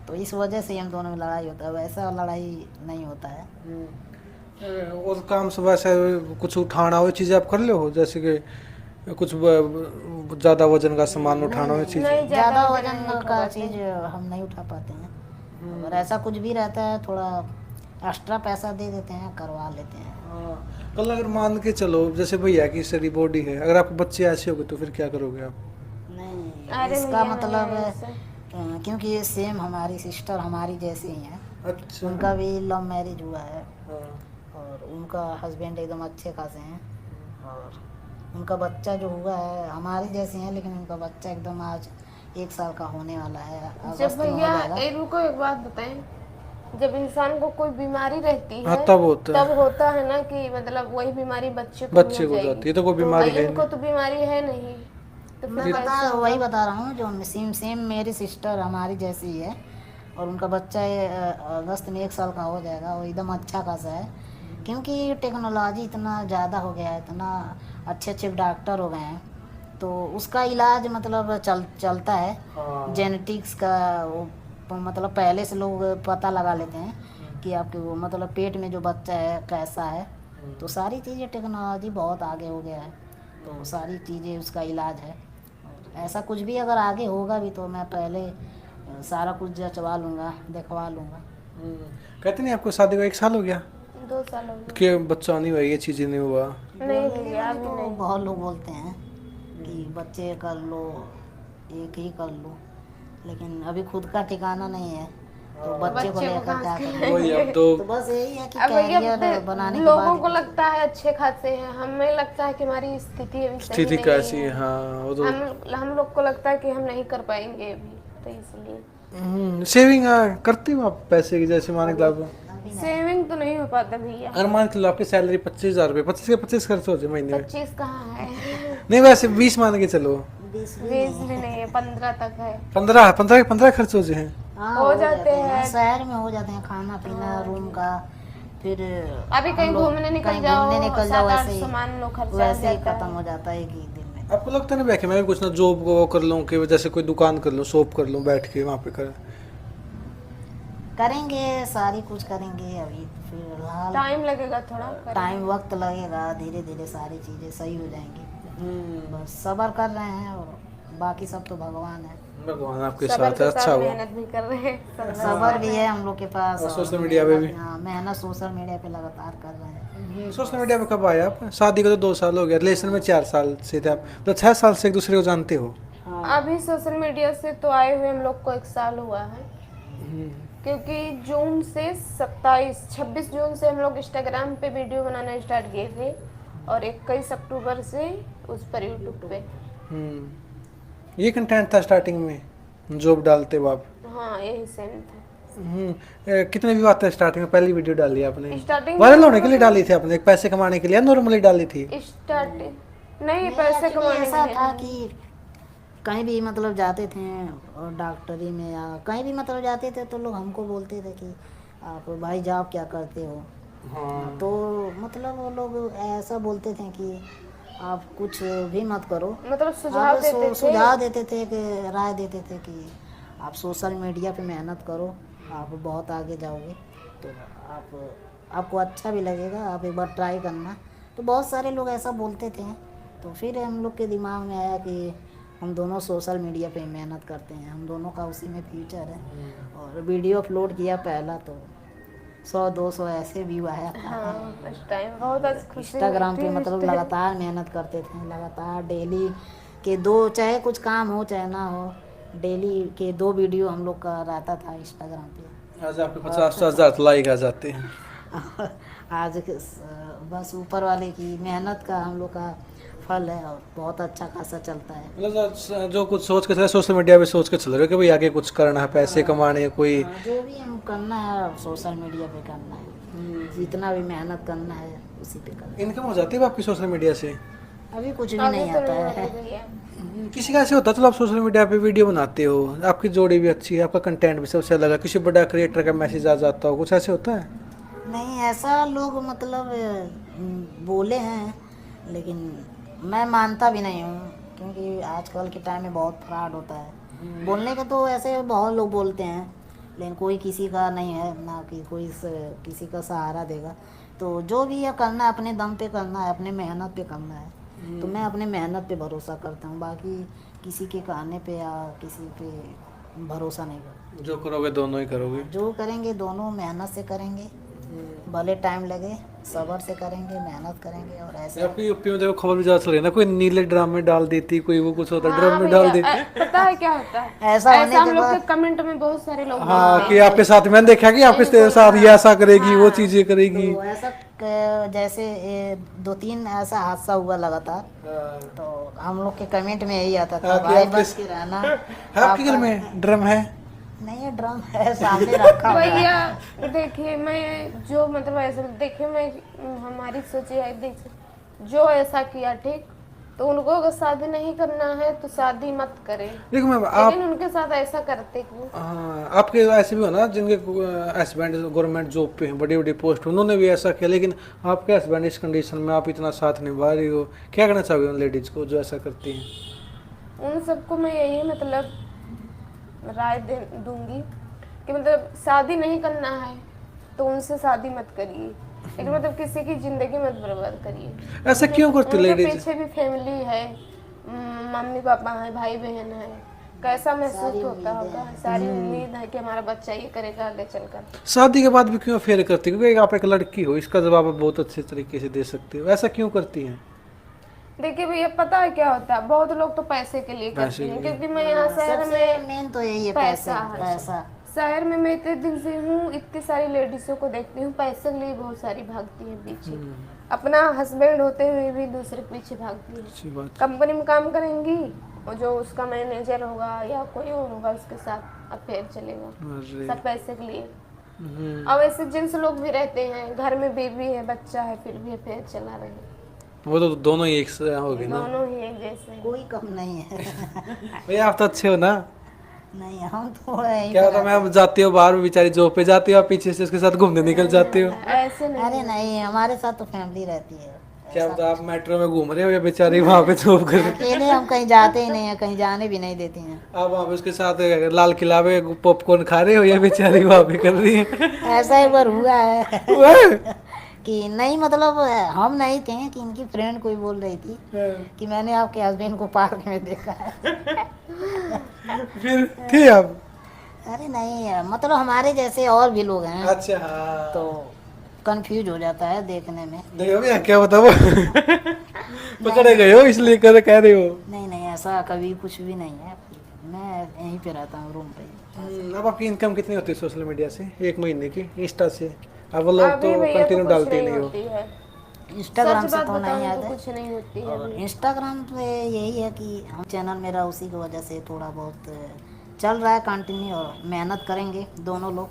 तो इस वजह से हम दोनों में लड़ाई होता है, वैसा लड़ाई नहीं होता है। और काम से वैसे कुछ उठाना हो चीजें आप कर ले हो, जैसे कि कुछ ज्यादा वजन का सामान उठाना हो चीज? नहीं, ज़्यादा वजन वजन नहीं का उठाते। चीज़ हम नहीं उठा पाते हैं, और ऐसा कुछ भी रहता है थोड़ा एक्स्ट्रा पैसा दे देते हैं, करवा लेते हैं। कल अगर मान के चलो जैसे भैया की सारी बॉडी है, अगर आपके बच्चे ऐसे हो गए तो फिर क्या करोगे आप? नहीं, अरे इसका भैया, मतलब नहीं ऐसे। क्योंकि ये सेम हमारी सिस्टर हमारी जैसी ही हैं। अच्छा। उनका भी लव मैरिज हुआ है हाँ। और उनका हस्बैंड एकदम अच्छे खासे हैं और उनका बच्चा जो हुआ है हमारी जैसी हैं, लेकिन उनका बच्चा एकदम आज 1 साल का होने वाला है, जब अगस्त में हो भैया जाएगा। इनको एक बात बताएं, जब इंसान को कोई बीमारी रहती हाँ, है तब होता है। तब होता है ना कि मतलब वही बीमारी बच्चे को बच्चे हो को जाएगी। जाती है, तो कोई बीमारी है इनको तो बीमारी है नहीं, तो मैं फिर कैसे होगा? वही बता रहा हूँ जो सेम मेरी सिस्टर हमारी जैसी ही है और उनका बच्चा ये अगस्त में 1 साल का हो जाएगा। वो एकदम अच्छा खासा है क्योंकि टेक्नोलॉजी इतना ज़्यादा हो गया है, इतना अच्छे अच्छे डॉक्टर हो गए हैं, तो उसका इलाज मतलब चलता है। हाँ। जेनेटिक्स का वो मतलब पहले से लोग पता लगा लेते हैं कि आपके वो मतलब पेट में जो बच्चा है कैसा है, तो सारी चीज़ें टेक्नोलॉजी बहुत आगे हो गया है, तो सारी चीज़ें उसका इलाज है। ऐसा कुछ भी अगर आगे होगा भी तो मैं पहले सारा कुछ जचवा लूँगा, दिखवा लूँगा। कहते नहीं आपको शादी को 1 साल हो गया 2 साल हो गए। कि बच्चा नहीं हुआ, ये चीजें नहीं हुआ? नहीं भैया अभी तो नहीं। बहुत लोग बोलते हैं कि बच्चे कर लो, एक ही कर लो, लेकिन अभी खुद का ठिकाना नहीं है, तो बच्चे को बच्चे को लेकर कहाँ क्या से करें। वही अब तो तो बस यही है कि अब भैया कैरियर बनाने के लोगों बाद को लगता है अच्छे खासे हैं, हमें लगता है कि हमारी स्थिति अभी सही स्थिति नहीं कैसी है। है। हाँ, वो तो हम लोग को लगता है कि हम नहीं कर पाएंगे अभी, तो इसलिए सेविंग करते हो आप पैसे की? जैसे मान के आप सेविंग तो नहीं हो पाता भैया। अगर मान के लो आपकी सैलरी 25,000 रुपये, 25 के 25 खर्च हो जाए महीने में? 25 कहाँ है? नहीं, वैसे 20 मान के चलो। 20 20 भी नहीं है, 15 तक है। 15 खर्च हो जाए। हाँ, हो जाते हैं। शहर में हो जाते हैं, खाना पीना रूम का, फिर अभी कहीं हम लोग घूमने निकल कहीं जाओ, घूमने निकल जाओ, 7-8 वैसे ही सामान लो, खर्चा हो वैसे ही जाता है। खत्म हो जाता है एक ही दिन में। आपको लगता है ना बैठ के मैं भी कुछ ना जॉब वो कर लूँ कि जैसे कोई दुकान कर लूँ, शॉप कर लूँ, बैठ के वहाँ पे कर? करेंगे, सारी कुछ करेंगे, अभी फिलहाल टाइम लगेगा थोड़ा। टाइम वक्त लगेगा, धीरे धीरे सारी चीज़ें सही हो जाएंगी। बस सब्र कर रहे हैं और बाकी सब तो भगवान है। भगवान आपके सबर साथ के है, साथ अच्छा हुआ। मेहनत भी कर रहे हैं। सब्र भी है हम लोग के पास और सोशल मीडिया पे भी? हाँ, मेहनत सोशल मीडिया पे लगातार कर रहे हैं। सोशल मीडिया पे कब आए आप? शादी को तो 2 साल हो गया, रिलेशन में 4 साल से थे आप, तो 6 साल से एक दूसरे को जानते हो? अभी सोशल मीडिया से तो आए हुए हम लोग को 1 साल हुआ है, क्योंकि जून से 26 जून से हम लोग इंस्टाग्राम पे वीडियो बनाना स्टार्ट किए थे और 21 अक्टूबर से उस पर यूट्यूब पे। ये कंटेंट था स्टार्टिंग में जॉब डालते हो आप? हाँ यही सेम था। कितने व्यू आते हैं स्टार्टिंग में? पहली वीडियो डाली आपने स्टार्टिंग वायरल होने के लिए डाली थी आपने, पैसे कमाने के लिए, नॉर्मली डाली थी? स्टार्टिंग नहीं, पैसे कमाने ऐसा के था लिए। कि कहीं भी मतलब जाते थे और डॉक्टरी में या कहीं भी मतलब जाते थे तो लोग हमको बोलते थे कि आप भाई जॉब क्या करते हो। हाँ। तो मतलब वो लोग ऐसा बोलते थे कि आप कुछ भी मत करो, मतलब सुझाव आप देते थे। सुझाव देते थे कि राय देते थे कि आप सोशल मीडिया पे मेहनत करो, आप बहुत आगे जाओगे, तो आपको अच्छा भी लगेगा, आप एक बार ट्राई करना। तो बहुत सारे लोग ऐसा बोलते थे, तो फिर हम लोग के दिमाग में आया कि हम दोनों सोशल मीडिया पे मेहनत करते हैं, हम दोनों का उसी में फ्यूचर है। और वीडियो अपलोड किया पहला तो 100-200 ऐसे व्यू आया था। हाँ उस टाइम बहुत खुशी इंस्टाग्राम हुई पे थी मतलब उस टाइम। लगातार मेहनत करते थे, लगातार डेली के 2, चाहे कुछ काम हो चाहे ना हो, डेली के 2 वीडियो हम लोग का रहता था इंस्टाग्राम पे। आज आपके 50,000 लाइक आ जाते हैं। आज बस ऊपर वाले की मेहनत का हम लोग का फल है और बहुत अच्छा खासा चलता है। मतलब जो कुछ सोच के चले सोशल मीडिया पे सोच के चल रहे हो कि भाई आगे कुछ करना है, पैसे कमाने हैं, कोई जो भी हम करना है सोशल मीडिया पे करना है, जितना भी मेहनत करना है उसी पे करना इनकम हो जाती है आपकी सोशल मीडिया से? है। अभी कुछ भी अभी नहीं तो आता नहीं है। होता भैया। किसी का ऐसे होता है, चलो आप सोशल मीडिया पे वीडियो बनाते हो, आपकी जोड़ी भी अच्छी है, आपका कंटेंट भी सबसे अलग है, किसी बड़ा क्रिएटर का मैसेज आ जाता हो, कुछ ऐसे होता है? नहीं, ऐसा लोग मतलब बोले हैं, लेकिन मैं मानता भी नहीं हूँ, क्योंकि आजकल के टाइम में बहुत फ्रॉड होता है। बोलने के तो ऐसे बहुत लोग बोलते हैं, लेकिन कोई किसी का नहीं है ना कि कोई किसी का सहारा देगा। तो जो भी है करना है अपने दम पे करना है, अपने मेहनत पे करना है। तो मैं अपने मेहनत पे भरोसा करता हूँ, बाकी किसी के कहने पे या किसी पे भरोसा नहीं करता। जो करोगे दोनों ही करोगे? जो करेंगे दोनों मेहनत से करेंगे, भले टाइम लगे, सब्र से करेंगे, मेहनत करेंगे और ऐसे। आपकी यूपी में देखो खबर भी ज्यादा चल रही है ना, कोई नीले ड्राम में डाल देती, कोई वो कुछ होता है ड्रम हाँ में डाल भैया, देती। पता है क्या होता है, ऐसा होने ऐसा हम के लोग के बाद कमेंट में बहुत सारे लोग हाँ बोलते कि हैं। आपके साथ मैंने देखा कि आपके साथ ये ऐसा करेगी, वो चीजें करेगी। तो ऐसा जैसे 2-3 ऐसा हादसा हुआ लगातार, तो हम लोग के कमेंट में यही आता था, हाँ, कि भाई आपके- बच के रहना। आपके घर में ड्रम है? नहीं है, ड्रम है सामने रखा हुआ है। भैया देखिए, मैं जो मतलब ऐसे देखिए, मैं हमारी सोच ये है, देखिए जो ऐसा किया ठीक, तो उनको अगर शादी नहीं करना है तो शादी मत करें, देखो मैम आप लेकिन उनके साथ ऐसा करते क्यों? हाँ, आपके ऐसे भी हो ना जिनके हस्बैंड गवर्नमेंट जॉब पे हैं, बड़ी बड़ी पोस्ट, उन्होंने भी ऐसा किया, लेकिन आपके हस्बैंड इस कंडीशन में आप इतना साथ निभा रही हो, क्या कहना चाहोगे उन लेडीज को जो ऐसा करती हैं? उन सबको मैं यही मतलब राय दे दूंगी कि मतलब शादी नहीं करना है तो उनसे शादी मत करिए, लेकिन मतलब किसी की जिंदगी मत बर्बाद करिए। ऐसा क्यों करती उनके लेडीज? पीछे भी फैमिली है, मम्मी पापा है, भाई बहन है, कैसा महसूस होता होगा, सारी उम्मीद है कि हमारा बच्चा ये करेगा आगे चलकर। शादी के बाद भी क्यों अफेयर करती है? क्योंकि आप एक लड़की हो, इसका जवाब आप बहुत अच्छे तरीके से दे सकते हो, ऐसा क्यों करती हैं? देखिए भैया, पता है क्या होता है, बहुत लोग तो पैसे के लिए करते हैं, क्योंकि मैं यहाँ शहर में मेन तो यही है, पैसा पैसा है। पैसा। शहर में मैं इतने दिन से हूँ, इतनी सारी लेडीजों को देखती हूँ, पैसे के लिए बहुत सारी भागती है पीछे, अपना हस्बैंड होते हुए भी दूसरे के पीछे भागती है। अच्छी बात। कंपनी में काम करेंगी और जो उसका मैनेजर होगा या कोई और होगा उसके साथ अफेयर चलेगा, अरे सब पैसे के लिए। अब ऐसे जेंट्स लोग भी रहते हैं, घर में बेबी है, बच्चा है, फिर भी अफेयर चला रहे हैं। वो तो दोनों ही एक से हो गए ना। दोनों ही एक जैसे हैं। कोई कम नहीं है। भैया आप तो अच्छे हो ना? नहीं, हम थोड़ा यही क्या होता है, मैम जाती हो बाहर, बेचारी जॉब पे जाती हो, आप पीछे से उसके साथ घूमने निकल जाते हो। ऐसे नहीं। अरे नहीं, हमारे साथ तो फैमिली रहती है। क्या पता आप मेट्रो में घूम रहे हो या बेचारी वहाँ पे जॉब कर रही है। अकेले हम कहीं जाते ही नहीं है, कहीं जाने भी नहीं देती हैं। आप वहाँ पे उसके साथ लाल किला में पॉपकॉर्न खा रहे हो या बेचारी वहाँ पे कर रही है? ऐसा एक बार हुआ है हुआ है? कि नहीं, मतलब हम नहीं थे, कि इनकी फ्रेंड कोई बोल रही थी कि मैंने आपके हस्बैंड को पार्क में देखा है। फिर थे आप? अरे नहीं, मतलब हमारे जैसे और भी लोग हैं, अच्छा हाँ, तो कंफ्यूज हो जाता है देखने में। देखो भैया क्या बताओ। पकड़े गए हो इसलिए कर कह रहे हो? नहीं नहीं, ऐसा कभी कुछ भी नहीं है, मैं यहीं पे रहता हूँ, रूम पे। अब आपकी इनकम कितनी होती है सोशल मीडिया से एक महीने की, इंस्टा से? अब वो लोग अभी तो भैया कंटिन्यू कुछ डालते नहीं नहीं हो। होती है। इंस्टाग्राम सच से बात तो नहीं बताऊं आता तो है। कुछ नहीं होती है और अभी। इंस्टाग्राम पे यही है कि हम चैनल मेरा उसी की वजह से थोड़ा बहुत चल रहा है कंटिन्यू, और मेहनत करेंगे दोनों लोग।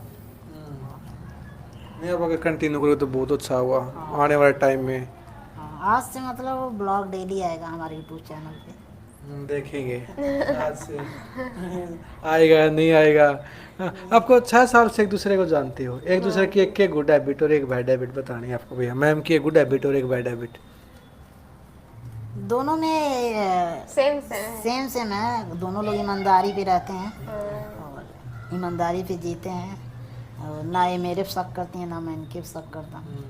नहीं, अब अगर कंटिन्यू करोगे तो बहुत अच्छा हुआ आने वाले टाइम में। हाँ, आज से मतलब ब्लॉग डेली आएगा हमारे यूट्यूब चैनल पे। देखेंगे आज से आएगा नहीं आएगा। आपको 6 साल से एक दूसरे को जानते हो, एक दूसरे की एक गुड हैबिट और एक बैड हैबिट बतानी है आपको भैया। मैम की एक गुड हैबिट और एक बैड हैबिट। दोनों में सेम सेम सेम है, दोनों लोग ईमानदारी पे रहते हैं और ईमानदारी पे जीते हैं, और ना ये मेरे पे शक करती हैं ना मैं इनके पे शक करता हूँ,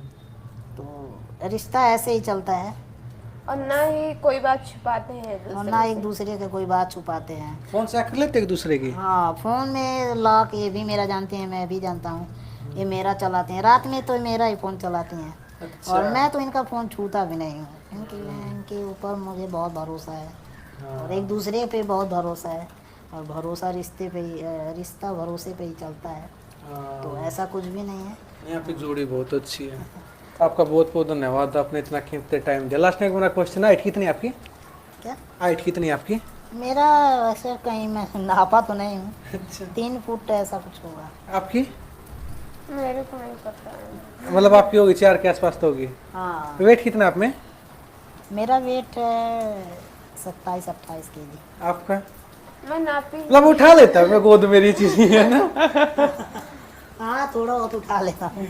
तो रिश्ता ऐसे ही चलता है। और ना ही कोई बात छुपाते हैं एक और दूसरे ना से। एक दूसरे के कोई बात छुपाते हैं। फोन से कर लेते एक दूसरे की? हाँ, फोन में लॉक ये भी मेरा जानते हैं, मैं भी जानता हूँ, ये मेरा चलाते हैं, रात में तो मेरा ही फ़ोन चलाती हैं। अच्छा। और मैं तो इनका फ़ोन छूता भी नहीं हूँ, इनके ऊपर मुझे बहुत भरोसा है। और एक दूसरे पे बहुत भरोसा है, और भरोसा रिश्ते पे ही, रिश्ता भरोसे पे ही चलता है, तो ऐसा कुछ भी नहीं है। यहाँ पे जोड़ी बहुत अच्छी है। आपका बहुत बहुत धन्यवाद, आपने इतना कीमती टाइम दिया। लास्ट में मेरा क्वेश्चन, हाइट कितनी है आपकी? क्या? हाइट कितनी है आपकी? मेरा वैसे कहीं मैं नापा तो नहीं हूँ, अच्छा। 3 फुट ऐसा कुछ होगा। आपकी? मेरे को नहीं पता है। मतलब आपकी होगी 4 के आसपास तो होगी। हाँ, वेट कितना है आप में? मेरा वेट है 27-28 केजी। आपका? मैं नापी मतलब उठा लेता है, मैं गोद मेरी चीज है ना। हाँ, थोड़ा बहुत उठा लेता हूँ।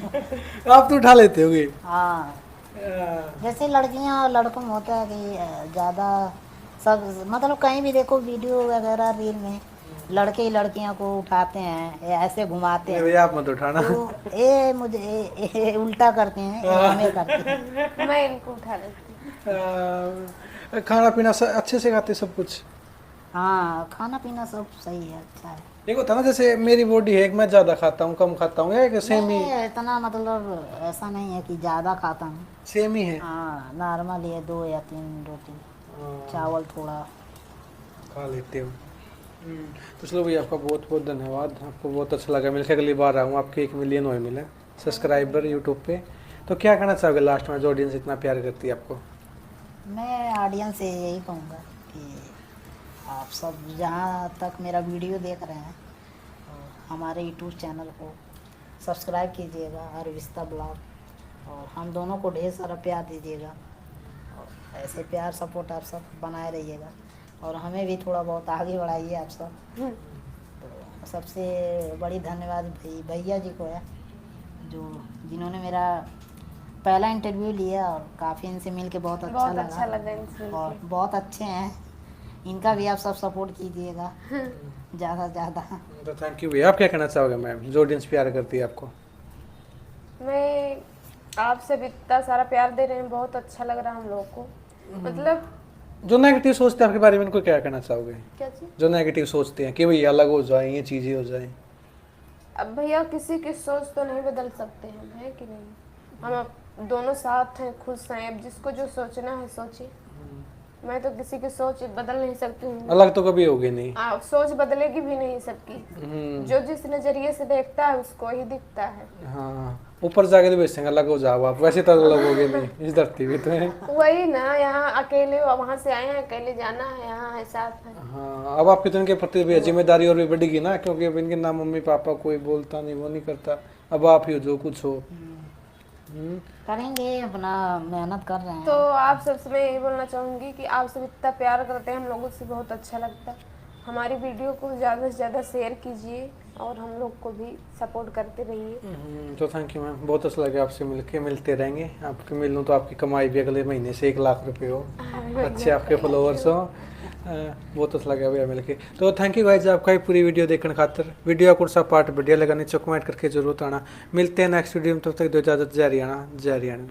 आप तो उठा लेते होगे। हाँ, जैसे लड़कियां और लड़कों में होता है कि ज़्यादा सब, मतलब कहीं भी देखो वीडियो वगैरह रील में लड़के ही लड़कियां को उठाते हैं, या ऐसे घुमाते हैं, भैया आप मत उठाना। तो ये मुझे ये उल्टा करते हैं, ये हमें करते हैं। मैं इनको उठा लेती हूँ। खाना पीना अच्छे से खाते सब कुछ? हाँ खाना पीना सब सही है, अच्छा है। एक होता है ना जैसे मेरी बॉडी है, मैं ज्यादा खाता हूँ कम खाता हूँ, या एक सेम ही? नहीं, इतना मतलब ऐसा नहीं है कि ज़्यादा खाता हूँ। सेम ही है। हाँ नॉर्मल ही है, 2 या 3 रोटी, हाँ, चावल थोड़ा। खा लेते हो। तो चलो भैया, आपका बहुत बहुत धन्यवाद, आपको बहुत अच्छा लगा मिलकर। अगली बार आऊँ आपके 1 मिलियन हुए मिले सब्सक्राइबर यूट्यूब पे। तो क्या कहना चाहोगे लास्ट में, जो ऑडियंस इतना प्यार करती है आपको? मैं ऑडियंस से यही कहूँगा कि आप सब जहाँ तक मेरा वीडियो देख रहे हैं हमारे यूट्यूब चैनल को सब्सक्राइब कीजिएगा, अरविस्ता ब्लॉग, और हम दोनों को ढेर सारा प्यार दीजिएगा, और ऐसे प्यार सपोर्ट आप सब बनाए रहिएगा, और हमें भी थोड़ा बहुत आगे बढ़ाइए आप सब। तो सबसे बड़ी धन्यवाद भैया जी को है, जो जिन्होंने मेरा पहला इंटरव्यू लिया, और काफ़ी इनसे मिल के बहुत अच्छा बहुत अच्छा लगा इनसे और मिलके। बहुत अच्छे हैं। इनका भी आप सब सपोर्ट कीजिएगा ज़्यादा से ज़्यादा। तो थैंक यू भैया। आप क्या कहना चाहोगे मैम, जो ऑडियंस प्यार करती है आपको? मैं आप सब इतना सारा प्यार दे रहे हैं, बहुत अच्छा लग रहा है हम लोगों को। मतलब जो नेगेटिव सोचते हैं आपके बारे में, उनको क्या कहना चाहोगे? क्या चीज, जो नेगेटिव सोचते हैं कि भाई अलग हो जाए, ये चीज़ें हो जाए। अब भैया किसी की सोच तो नहीं बदल सकते हैं, है कि नहीं? हम अब दोनों साथ हैं, खुश हैं, अब जिसको जो सोचना है सोचिए। मैं तो किसी की सोच बदल नहीं सकती हूँ। अलग तो कभी होगी नहीं। सोच बदलेगी भी नहीं सबकी। जो जिस नजरिए से देखता है उसको ही दिखता है। हाँ, ऊपर जाके तो बेचेंगे अलग हो जाओ आप, वैसे तो अलग होगे नहीं, इस धरती पे तो है। वही ना, यहाँ अकेले वहां से आए हैं, अकेले जाना है, यहाँ है साथ है। हाँ, अब आपकी तो इनके प्रति भी जिम्मेदारी और भी बढ़ेगी ना, क्योंकि अब इनके ना मम्मी पापा कोई बोलता नहीं, वो नहीं करता, अब आप ही हो जो कुछ हो। करेंगे, अपना मेहनत कर रहे हैं। तो आप सबसे मैं यही बोलना चाहूँगी कि आप सब इतना प्यार करते हैं हम लोगों से, बहुत अच्छा लगता है। हमारी वीडियो को ज़्यादा से ज़्यादा शेयर कीजिए और हम लोग को भी सपोर्ट करते रहिए। तो थैंक यू मैम, बहुत अच्छा लगा आपसे मिलके, मिलते रहेंगे। आपके मिलूँ तो आपकी कमाई भी अगले महीने से 1 लाख रुपए हो, अच्छे आपके फॉलोअर्स हो। बहुत अच्छा लगा भैया मिलके। तो थैंक यू गाइस आपका ये पूरी वीडियो देखने खातर। वीडियो कौन सा पार्ट बढ़िया लगा नीचे कमेंट करके जरूर आना। मिलते हैं नेक्स्ट वीडियो में, तब तक दो इजाजत। जय हरियाणा, जय हरियाणा।